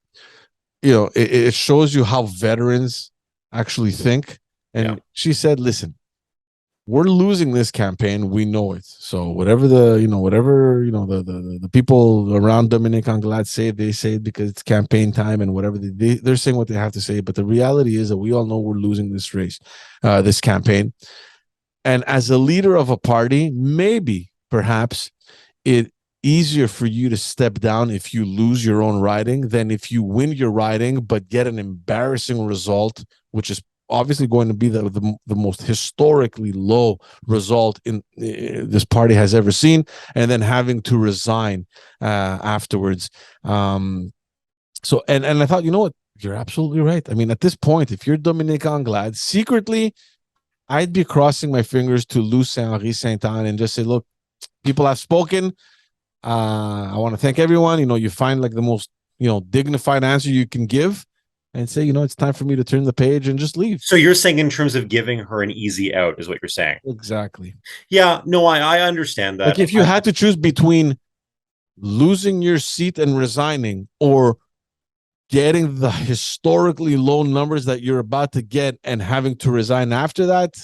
it shows you how veterans actually think. And she said, listen, we're losing this campaign. We know it. So whatever the people around Dominique Anglade say, they say it because it's campaign time, and whatever they're saying what they have to say. But the reality is that we all know we're losing this race, this campaign. And as a leader of a party, maybe perhaps it's easier for you to step down if you lose your own riding than if you win your riding but get an embarrassing result, which is obviously going to be the most historically low result in this party has ever seen, and then having to resign afterwards. So I thought, you know what, you're absolutely right. I mean, at this point, if you're Dominique Anglade, secretly, I'd be crossing my fingers to lose Saint-Henri Sainte-Anne and just say, look, people have spoken. I want to thank everyone. You find like the most, dignified answer you can give, and say, it's time for me to turn the page and just leave. So you're saying in terms of giving her an easy out is what you're saying? Exactly. Yeah, no, I understand that. Like if you had to choose between losing your seat and resigning, or getting the historically low numbers that you're about to get and having to resign after that,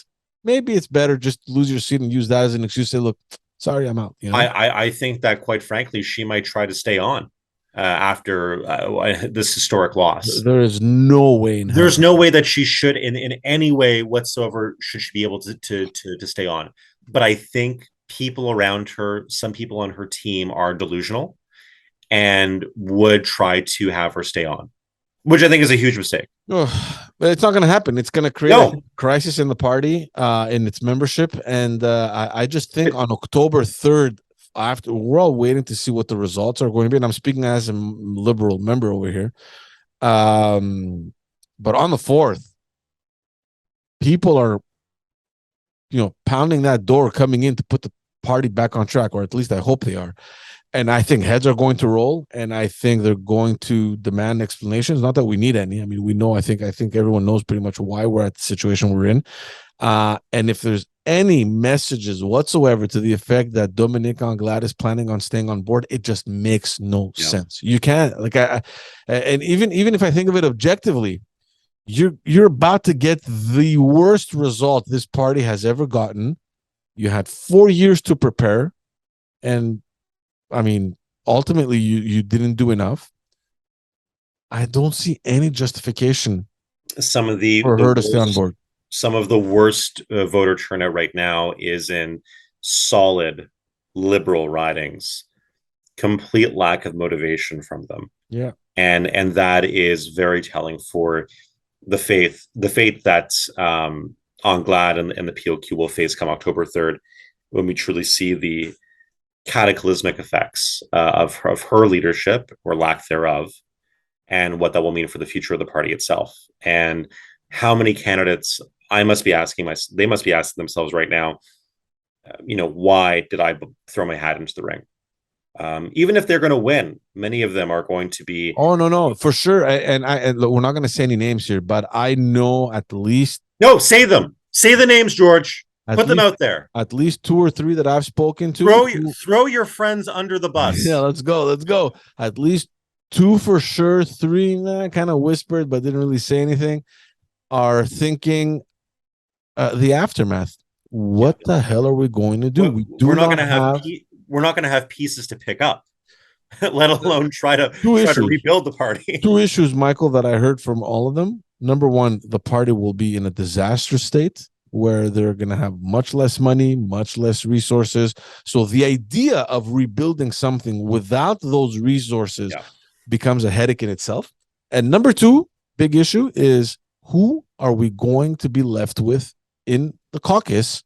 maybe it's better just lose your seat and use that as an excuse to say, look, sorry, I'm out. I think that, quite frankly, she might try to stay on after this historic loss. There is no way. There's no way that she should, in any way whatsoever, should she be able to stay on. But I think people around her, some people on her team, are delusional and would try to have her stay on, which I think is a huge mistake. Oh, but it's not going to happen. It's going to create a crisis in the party, in its membership. And I just think on October 3rd, after we're all waiting to see what the results are going to be, and I'm speaking as a liberal member over here. But on the 4th, people are, pounding that door, coming in to put the party back on track, or at least I hope they are. And I think heads are going to roll, and I think they're going to demand explanations. Not that we need any. I mean, we know. I think everyone knows pretty much why we're at the situation we're in. And if there's any messages whatsoever to the effect that Dominic Anglade is planning on staying on board, it just makes no sense. You can't and even if I think of it objectively, you're about to get the worst result this party has ever gotten. You had 4 years to prepare, and I mean, ultimately, you didn't do enough. I don't see any justification Some of for her to stay on board. Some of the worst voter turnout right now is in solid liberal ridings. Complete lack of motivation from them. Yeah, and that is very telling for the faith that Anglade and the POQ will face come October 3rd, when we truly see the cataclysmic effects of her leadership or lack thereof, and what that will mean for the future of the party itself. And how many candidates they must be asking themselves right now, why did I throw my hat into the ring? Even if they're going to win, many of them are going to be. Oh no, for sure. And look, we're not going to say any names here, but I know at least. No, say them. Say the names, George. Put them out there. At least 2 or 3 that I've spoken to. Throw your friends under the bus. Yeah, let's go. At least 2 for sure. 3 kind of whispered, but didn't really say anything. Are thinking the aftermath. What the hell are we going to do? We're not going to have pieces to pick up, let alone try to rebuild the party. 2 issues, Michael, that I heard from all of them. Number 1, the party will be in a disaster state where they're going to have much less money, much less resources. So the idea of rebuilding something without those resources becomes a headache in itself. And number 2, big issue is, who are we going to be left with in the caucus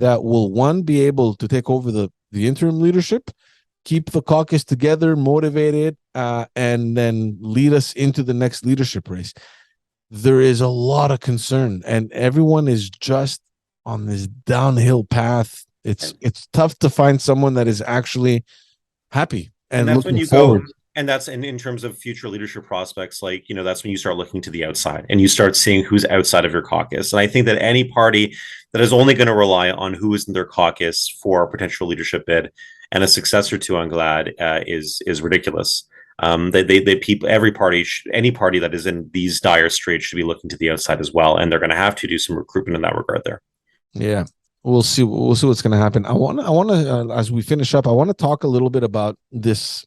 that will, 1, be able to take over the interim leadership, keep the caucus together, motivated, and then lead us into the next leadership race? There is a lot of concern, and everyone is just on this downhill path. It's tough to find someone that is actually happy and that's looking when you forward. And that's in terms of future leadership prospects, that's when you start looking to the outside and you start seeing who's outside of your caucus. And I think that any party that is only going to rely on who is in their caucus for a potential leadership bid and a successor to Anglade is ridiculous. Any party that is in these dire straits should be looking to the outside as well, and they're going to have to do some recruitment in that regard there. Yeah, we'll see what's going to happen. I want to as we finish up, I want to talk a little bit about this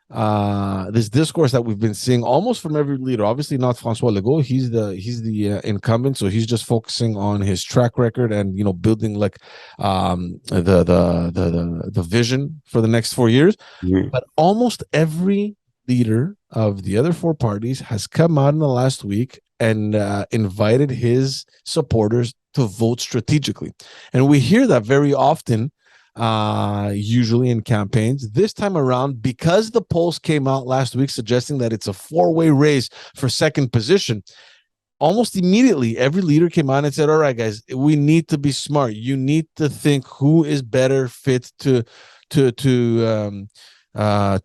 discourse that we've been seeing almost from every leader. Obviously not François Legault. He's the incumbent, so he's just focusing on his track record and building the vision for the next 4 years. But almost every leader of the other 4 parties has come out in the last week and invited his supporters to vote strategically, and we hear that very often, usually in campaigns. This time around, because the polls came out last week suggesting that it's a 4-way race for second position, almost immediately every leader came out and said, all right, guys, we need to be smart. You need to think who is better fit to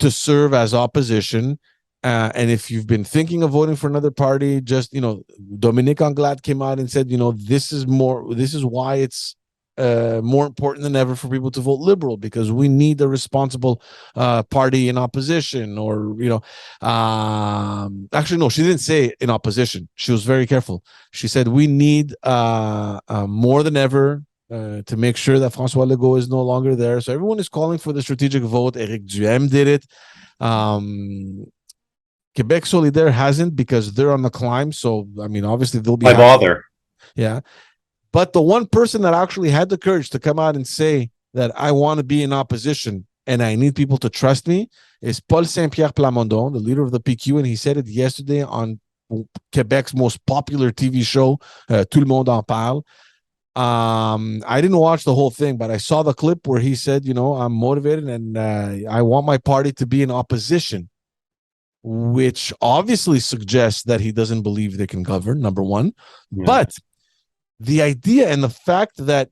serve as opposition. And if you've been thinking of voting for another party, just Dominic Anglade came out and said, this is why it's more important than ever for people to vote liberal, because we need a responsible party in opposition. Or actually no, she didn't say in opposition. She was very careful. She said we need more than ever to make sure that François Legault is no longer there. So everyone is calling for the strategic vote. Éric Duhem did it. Quebec Solidaire hasn't, because they're on the climb. So I mean, obviously they'll be. Why bother? Yeah. But the one person that actually had the courage to come out and say that I want to be in opposition and I need people to trust me is Paul Saint-Pierre Plamondon, the leader of the PQ, and he said it yesterday on Quebec's most popular TV show, Tout le monde en parle. I didn't watch the whole thing, but I saw the clip where he said, I'm motivated and I want my party to be in opposition, which obviously suggests that he doesn't believe they can govern, number 1. Yeah. But the idea and the fact that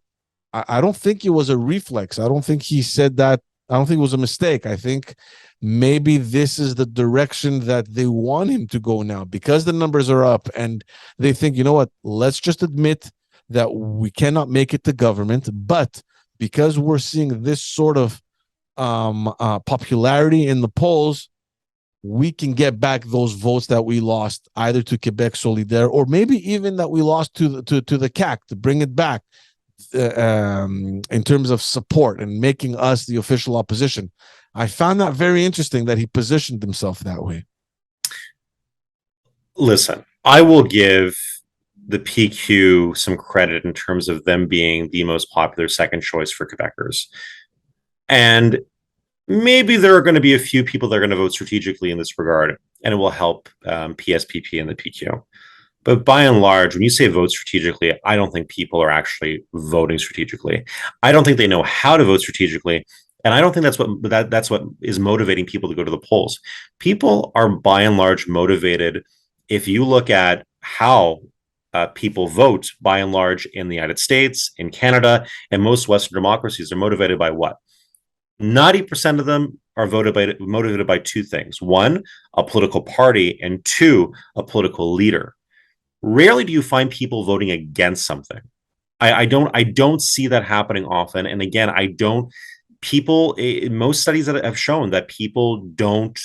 I don't think it was a reflex. I don't think he said that I don't think it was a mistake. I think maybe this is the direction that they want him to go now, because the numbers are up and they think, you know what, let's just admit that we cannot make it to government, but because we're seeing this sort of popularity in the polls, we can get back those votes that we lost either to Quebec Solidaire or maybe even that we lost to the CAQ, to bring it back in terms of support and making us the official opposition. I found that very interesting that he positioned himself that way. Listen, I will give the PQ some credit in terms of them being the most popular second choice for Quebecers. And maybe there are going to be a few people that are going to vote strategically in this regard, and it will help PSPP and the PQ. But by and large, when you say vote strategically, I don't think people are actually voting strategically. I don't think they know how to vote strategically. And I don't think that's what is motivating people to go to the polls. People are by and large motivated. If you look at how people vote by and large in the United States, in Canada, and most Western democracies, are motivated by what? 90% of them are motivated by two things. One, a political party, and two, a political leader. Rarely do you find people voting against something. I don't see that happening often. And again, most studies that have shown that people don't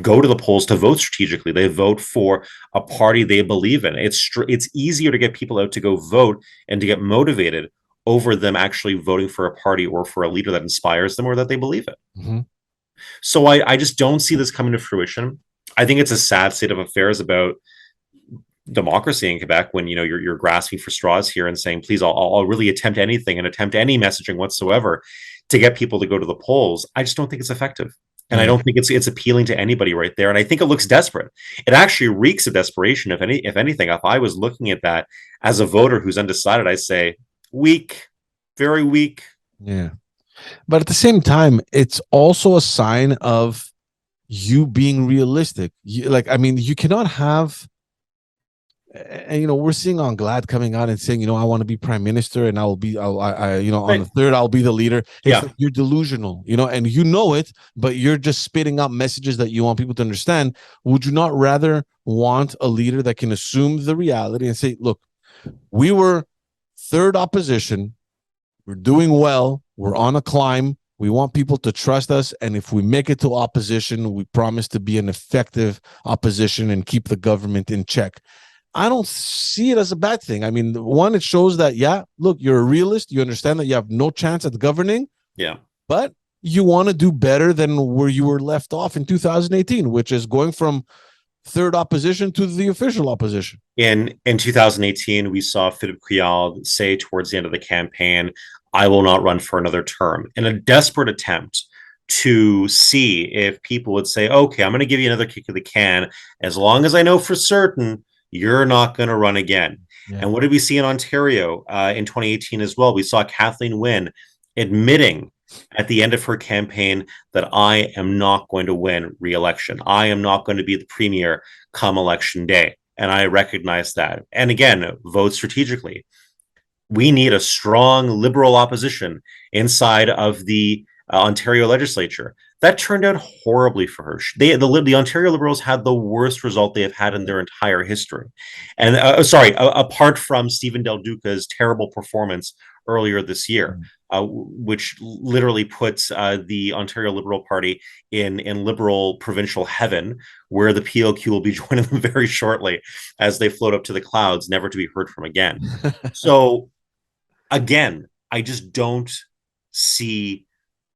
go to the polls to vote strategically. They vote for a party they believe in. It's easier to get people out to go vote and to get motivated over them actually voting for a party or for a leader that inspires them or that they believe in. Mm-hmm. So I just don't see this coming to fruition. I think it's a sad state of affairs about democracy in Quebec when you're grasping for straws here and saying, please, I'll really attempt anything and attempt any messaging whatsoever to get people to go to the polls. I just don't think it's effective. And I don't think it's appealing to anybody right there. And I think it looks desperate. It actually reeks of desperation. If anything, if I was looking at that as a voter who's undecided, I say weak, very weak. Yeah. But at the same time, it's also a sign of you being realistic. You cannot have, and we're seeing Anglade coming out and saying, I want to be prime minister and on the 3rd, I'll be the leader. It's like you're delusional, and it, but you're just spitting out messages that you want people to understand. Would you not rather want a leader that can assume the reality and say, look, we were third opposition, we're doing well, we're on a climb, we want people to trust us, and if we make it to opposition, we promise to be an effective opposition and keep the government in check. I don't see it as a bad thing. I mean, one, it shows that, look, you're a realist. You understand that you have no chance at governing. Yeah. But you want to do better than where you were left off in 2018, which is going from third opposition to the official opposition. In 2018, we saw Philippe Couillard say towards the end of the campaign, I will not run for another term, in a desperate attempt to see if people would say, okay, I'm going to give you another kick of the can as long as I know for certain you're not going to run again. Yeah. And what did we see in Ontario in 2018 as well? We saw Kathleen Wynne admitting at the end of her campaign that I am not going to win re-election. I am not going to be the premier come election day. And I recognize that. And again, vote strategically. We need a strong liberal opposition inside of the Ontario legislature. That turned out horribly for her. The Ontario Liberals had the worst result they have had in their entire history. And apart from Stephen Del Duca's terrible performance earlier this year, which literally puts the Ontario Liberal Party in liberal provincial heaven, where the PLQ will be joining them very shortly as they float up to the clouds, never to be heard from again. So again, I just don't see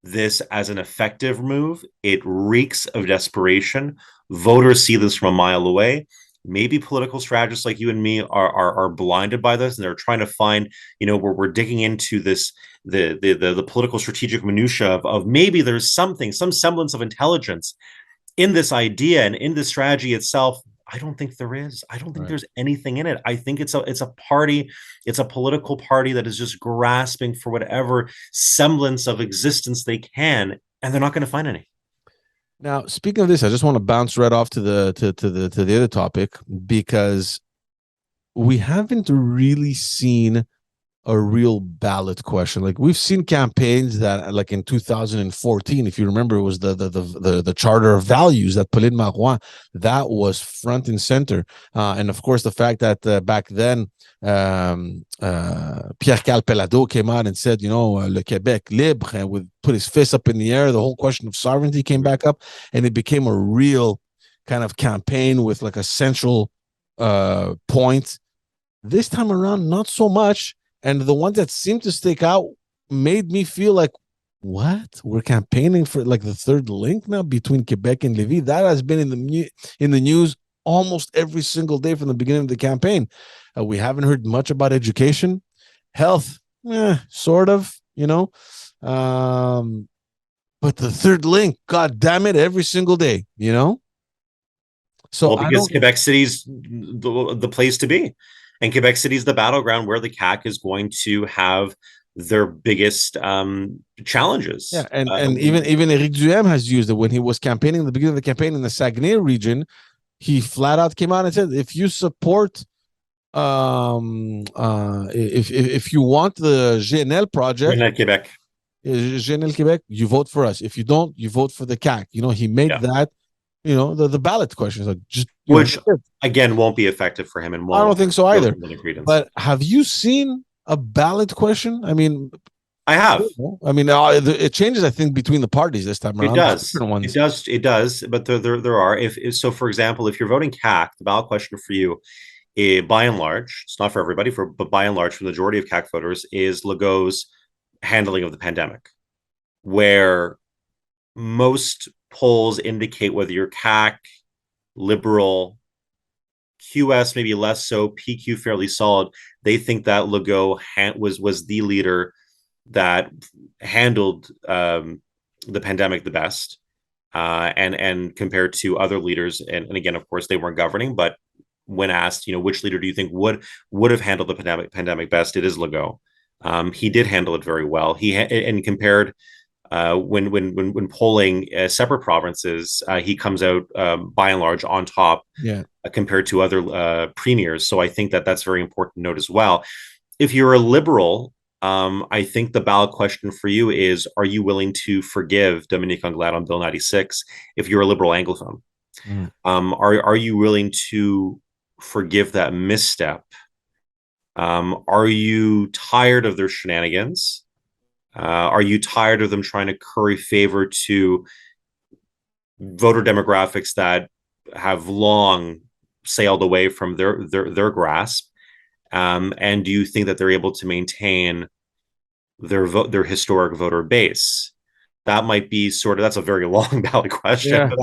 this as an effective move. It reeks of desperation. Voters see this from a mile away. Maybe political strategists like you and me are blinded by this, and they're trying to find, we're digging into this, the political strategic minutia of maybe there's some semblance of intelligence in this idea and in this strategy itself. I don't think there is. I don't think there's anything in it. I think it's a party, it's a political party that is just grasping for whatever semblance of existence they can, and they're not going to find any. Now, speaking of this, I just want to bounce right off to the other topic, because we haven't really seen a real ballot question. Like we've seen campaigns that, like in 2014, if you remember, it was the Charter of Values that Pauline Marois, that was front and center. And of course, the fact that back then, Pierre Calpelado came out and said, le Québec libre, and would put his fist up in the air. The whole question of sovereignty came back up, and it became a real kind of campaign with like a central point. This time around, not so much. And the ones that seemed to stick out made me feel like, what? We're campaigning for like the third link now between Quebec and Lévis. That has been in the news almost every single day from the beginning of the campaign. We haven't heard much about education, health, sort of, but the third link, God damn it, every single day, So because Quebec City's the place to be. And Quebec City is the battleground where the CAQ is going to have their biggest challenges. Yeah, and even Éric Duhem has used it when he was campaigning at the beginning of the campaign in the Saguenay region. He flat out came out and said, if you support, if you want the GNL project, GNL Quebec, you vote for us. If you don't, you vote for the CAQ. He made that. The ballot questions, like which again won't be effective for him, and I don't think so either. But have you seen a ballot question? I mean, I have. I mean, it changes, I think, between the parties this time around. It does. But there are. If so, for example, if you're voting CAQ, the ballot question for you, by and large, it's not for everybody, but by and large, for the majority of CAQ voters, is Legault's handling of the pandemic, where most polls indicate whether you're CAQ, Liberal, QS maybe less so, PQ fairly solid. They think that Legault was the leader that handled the pandemic the best, and compared to other leaders, and again, of course, they weren't governing, but when asked, which leader do you think would have handled the pandemic best, it is Legault. He did handle it very well. And compared. When polling separate provinces, he comes out by and large on top, compared to other premiers. So I think that's very important to note as well. If you're a Liberal, I think the ballot question for you is: are you willing to forgive Dominique Anglade on Bill 96? If you're a Liberal Anglophone, are you willing to forgive that misstep? Are you tired of their shenanigans? Are you tired of them trying to curry favor to voter demographics that have long sailed away from their grasp? And do you think that they're able to maintain their historic voter base? That might be that's a very long ballot question. Yeah. But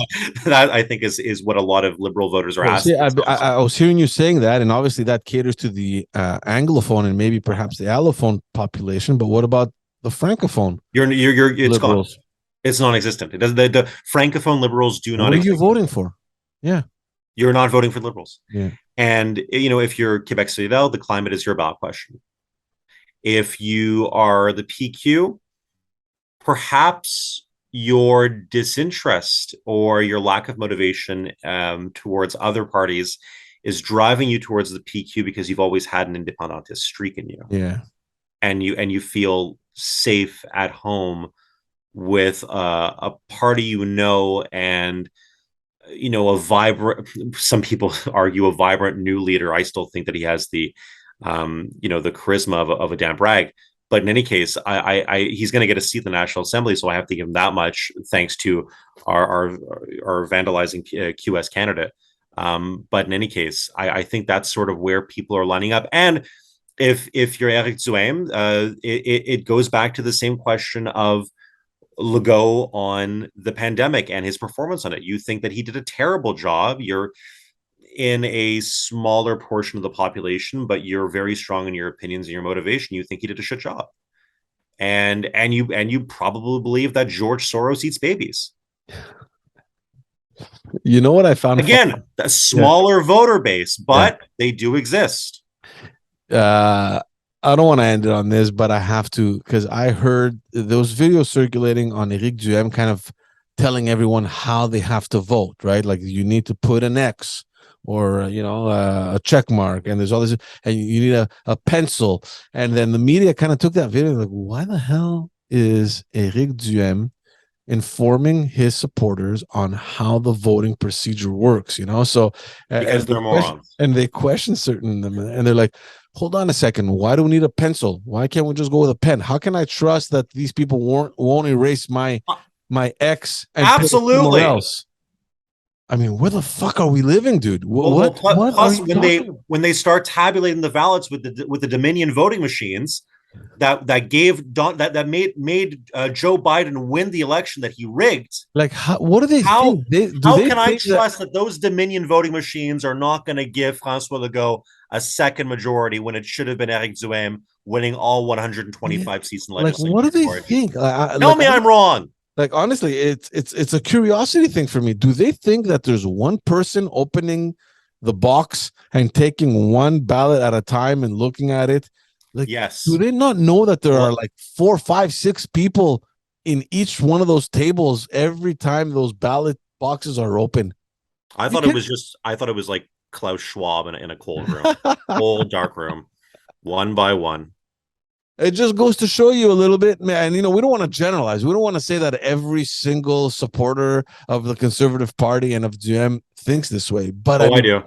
that I think is what a lot of Liberal voters are asking. I was hearing you saying that, and obviously that caters to the Anglophone and maybe perhaps the Allophone population. But what about the Francophone? It's Liberals. gone. It's non-existent. It does. The Francophone Liberals do not. What are you voting for? Yeah, you're not voting for Liberals. Yeah, and if you're Quebec Citadel, the climate is your ballot question. If you are the PQ, perhaps your disinterest or your lack of motivation towards other parties is driving you towards the PQ because you've always had an independentist streak in you. Yeah, and you feel safe at home with a party, and a vibrant, some people argue a vibrant new leader. I still think that he has the the charisma of a Dan Bragg, but in any case, he's going to get a seat in the National Assembly, so I have to give him that much, thanks to our vandalizing QS candidate. But in any case, I think that's sort of where people are lining up. And if you're Éric Duhem, it goes back to the same question of Legault on the pandemic and his performance on it. You think that he did a terrible job. You're in a smaller portion of the population, but you're very strong in your opinions and your motivation. You think he did a shit job, and you probably believe that George Soros eats babies. You know what I found? Again, a smaller voter base, but they do exist. I don't want to end it on this, but I have to, because I heard those videos circulating on Éric Duhem kind of telling everyone how they have to vote, right? Like you need to put an X or a check mark, and there's all this, and you need a pencil. And then the media kind of took that video like, why the hell is Eric Duhem informing his supporters on how the voting procedure works? So Because they're morons. and they question certain them, and they're like, hold on a second, why do we need a pencil? Why can't we just go with a pen? How can I trust that these people won't erase my X and put it somewhere Absolutely. else? I mean, where the fuck are we living, dude? What Plus, when they start tabulating the ballots with the Dominion voting machines, that made Joe Biden win the election that he rigged. Like, what do they think? How can I trust that those Dominion voting machines are not going to give François Legault a second majority when it should have been Eric Duhem winning all 125 seats in legislature? Like, what do they think? Tell me I'm wrong. Like, honestly, it's a curiosity thing for me. Do they think that there's one person opening the box and taking one ballot at a time and looking at it? Like, yes. Do they not know that there are like 4, 5, 6 people in each one of those tables every time those ballot boxes are open? I thought it was like Klaus Schwab in a cold room, cold dark room, one by one. It just goes to show you a little bit, man. We don't want to generalize. We don't want to say that every single supporter of the Conservative Party and of Duhem thinks this way. But I do.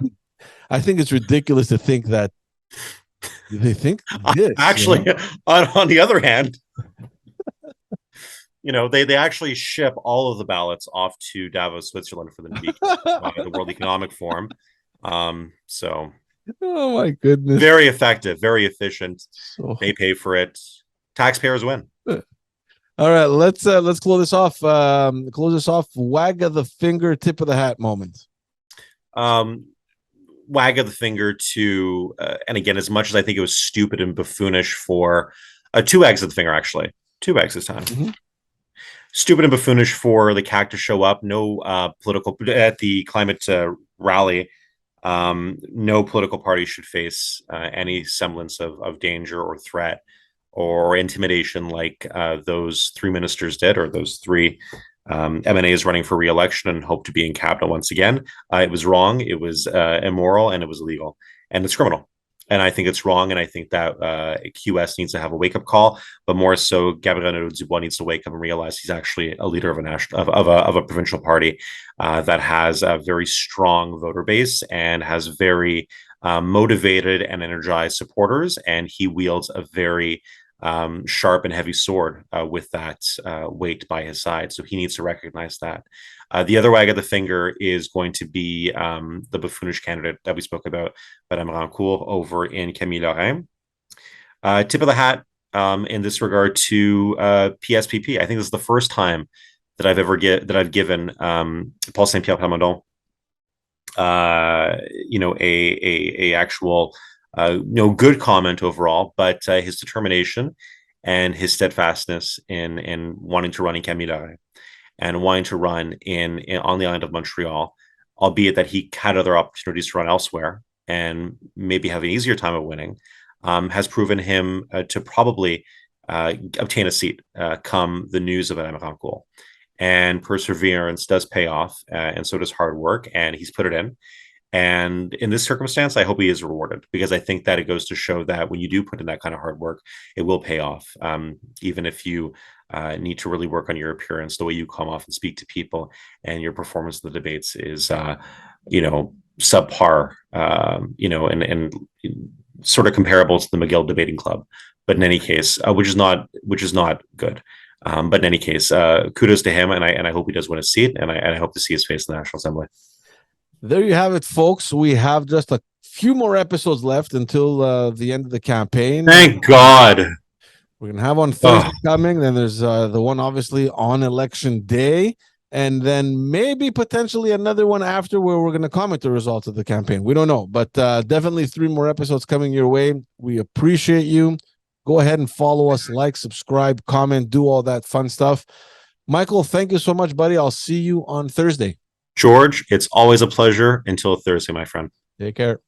I think it's ridiculous to think that they think this. Actually, on the other hand, they actually ship all of the ballots off to Davos, Switzerland for them to be by the World Economic Forum. So. Oh my goodness! Very effective, very efficient. They pay for it. Taxpayers win. All right, let's close this off. Wag of the finger, tip of the hat moment. Wag of the finger to, and again, as much as I think it was stupid and buffoonish for 2 wags of the finger, actually 2 wags this time. Mm-hmm. Stupid and buffoonish for the CAQ to show up. No political at the climate rally. No political party should face any semblance of danger or threat or intimidation like those 3 ministers did, or those 3 MNAs running for re-election and hope to be in cabinet once again. It was wrong, it was immoral, and it was illegal, and it's criminal. And I think it's wrong, and I think that QS needs to have a wake-up call, but more so, Gabriel Nadeau-Dubois needs to wake up and realize he's actually a leader of a provincial party that has a very strong voter base and has very motivated and energized supporters, and he wields a very sharp and heavy sword with that weight by his side. So he needs to recognize that. The other wag of the finger is going to be the buffoonish candidate that we spoke about, Madame Rancourt, over in Camille Lorrain. Tip of the hat in this regard to PSPP. I think this is the first time that I've given Paul Saint-Pierre Plamondon a actual good comment overall, but his determination and his steadfastness in wanting to run in Camille Lorrain and wanting to run in on the island of Montreal, albeit that he had other opportunities to run elsewhere and maybe have an easier time of winning, has proven him to probably obtain a seat come the news of Madame Rancourt. And perseverance does pay off, and so does hard work, and he's put it in. And in this circumstance, I hope he is rewarded, because I think that it goes to show that when you do put in that kind of hard work, it will pay off. Even if you need to really work on your appearance, the way you come off and speak to people, and your performance in the debates is, subpar, and sort of comparable to the McGill Debating Club. But in any case, which is not good. But in any case, kudos to him, and I hope he does win a seat, and I hope to see his face in the National Assembly. There you have it, folks. We have just a few more episodes left until the end of the campaign. Thank God. We're going to have one Thursday coming. Then there's the one, obviously, on election day. And then maybe potentially another one after, where we're going to comment the results of the campaign. We don't know. But definitely 3 more episodes coming your way. We appreciate you. Go ahead and follow us, like, subscribe, comment, do all that fun stuff. Michael, thank you so much, buddy. I'll see you on Thursday. George, it's always a pleasure. Until Thursday, my friend. Take care.